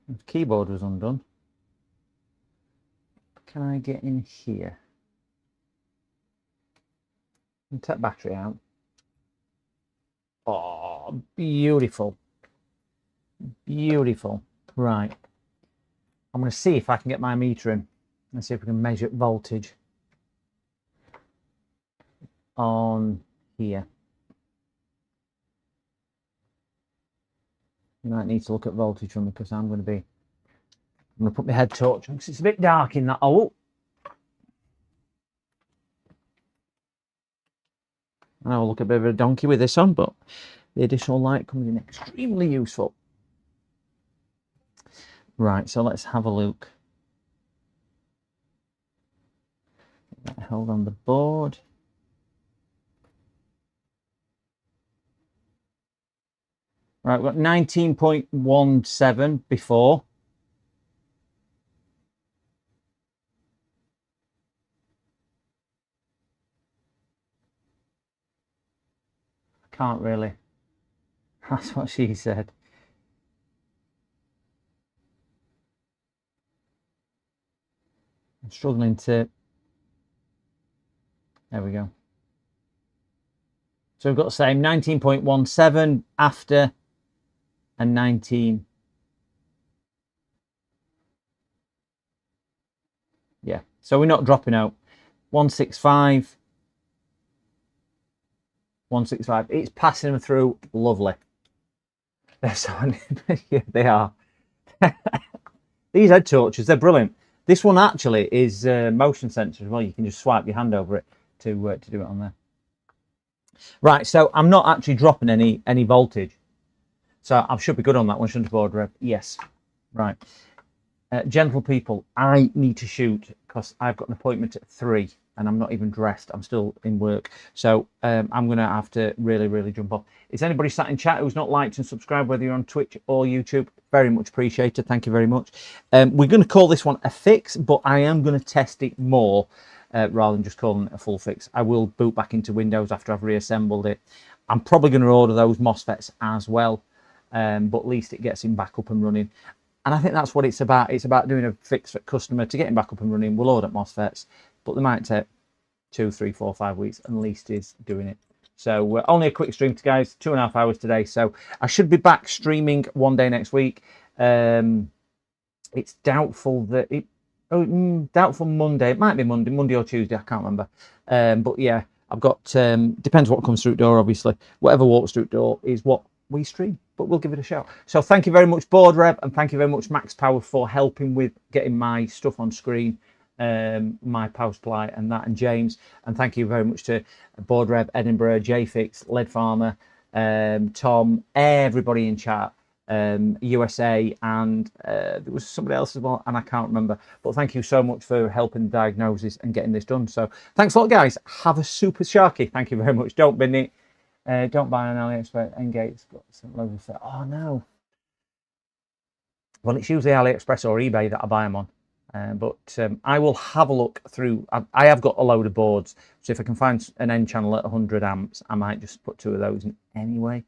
The keyboard was undone. Can I get in here? And take battery out. Oh, beautiful. Beautiful. Right. I'm going to see if I can get my meter in. Let's see if we can measure voltage on here. You might need to look at voltage from me because I'm going to put my head torch on because it's a bit dark in that. Oh, I'll look a bit of a donkey with this on, but the additional light comes in extremely useful. Right, so let's have a look. Hold on the board. Right, we've got 19.17 before. I can't really. That's what she said. I'm struggling to... There we go. So we've got the same 19.17 after and 19. Yeah, so we're not dropping out. 165. 165. It's passing them through. Lovely. They're so, yeah, they are. These head torches, they're brilliant. This one actually is motion sensor as well. You can just swipe your hand over it to do it on there. Right, so I'm not actually dropping any voltage. So I should be good on that one, shouldn't I, Board Rev? Yes. Right. Gentle people, I need to shoot because I've got an appointment at 3 and I'm not even dressed. I'm still in work. So I'm going to have to really jump off. Is anybody sat in chat who's not liked and subscribed, whether you're on Twitch or YouTube? Very much appreciated. Thank you very much. We're going to call this one a fix, but I am going to test it more rather than just calling it a full fix. I will boot back into Windows after I've reassembled it. I'm probably going to order those MOSFETs as well, but at least it gets him back up and running. And I think that's what it's about. It's about doing a fix for customer to get him back up and running. We'll order MOSFETs, but they might take 2, 3, 4, 5 weeks, and least is doing it. So only a quick stream, guys, 2.5 hours today. So I should be back streaming one day next week. It's doubtful that it. Doubtful Monday. It might be Monday or Tuesday. I can't remember. But yeah, I've got. Depends what comes through the door. Obviously, whatever walks through the door is what we stream. But we'll give it a shot. So thank you very much, Board Rev, and thank you very much, Max Power, for helping with getting my stuff on screen. My power supply and that, and James, and thank you very much to Board Rev, Edinburgh, JFix, Lead Farmer, Tom, everybody in chat, USA, and there was somebody else as well, and I can't remember, but thank you so much for helping the diagnosis and getting this done. So thanks a lot, guys. Have a super sharky. Thank you very much. Don't bin it. Don't buy an AliExpress. Engate's got some loads of stuff. Oh no. Well, it's usually AliExpress or eBay that I buy them on. But I will have a look through. I have got a load of boards, so if I can find an N channel at 100 amps, I might just put 2 of those in anyway.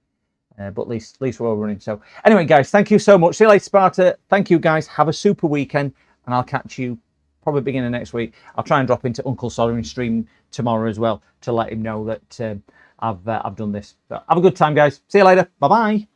But at least we're all running. So anyway, guys, thank you so much. See you later, Sparta. Thank you, guys. Have a super weekend, and I'll catch you probably beginning of next week. I'll try and drop into Uncle Soldering stream tomorrow as well to let him know that I've done this. So have a good time, guys. See you later. Bye bye.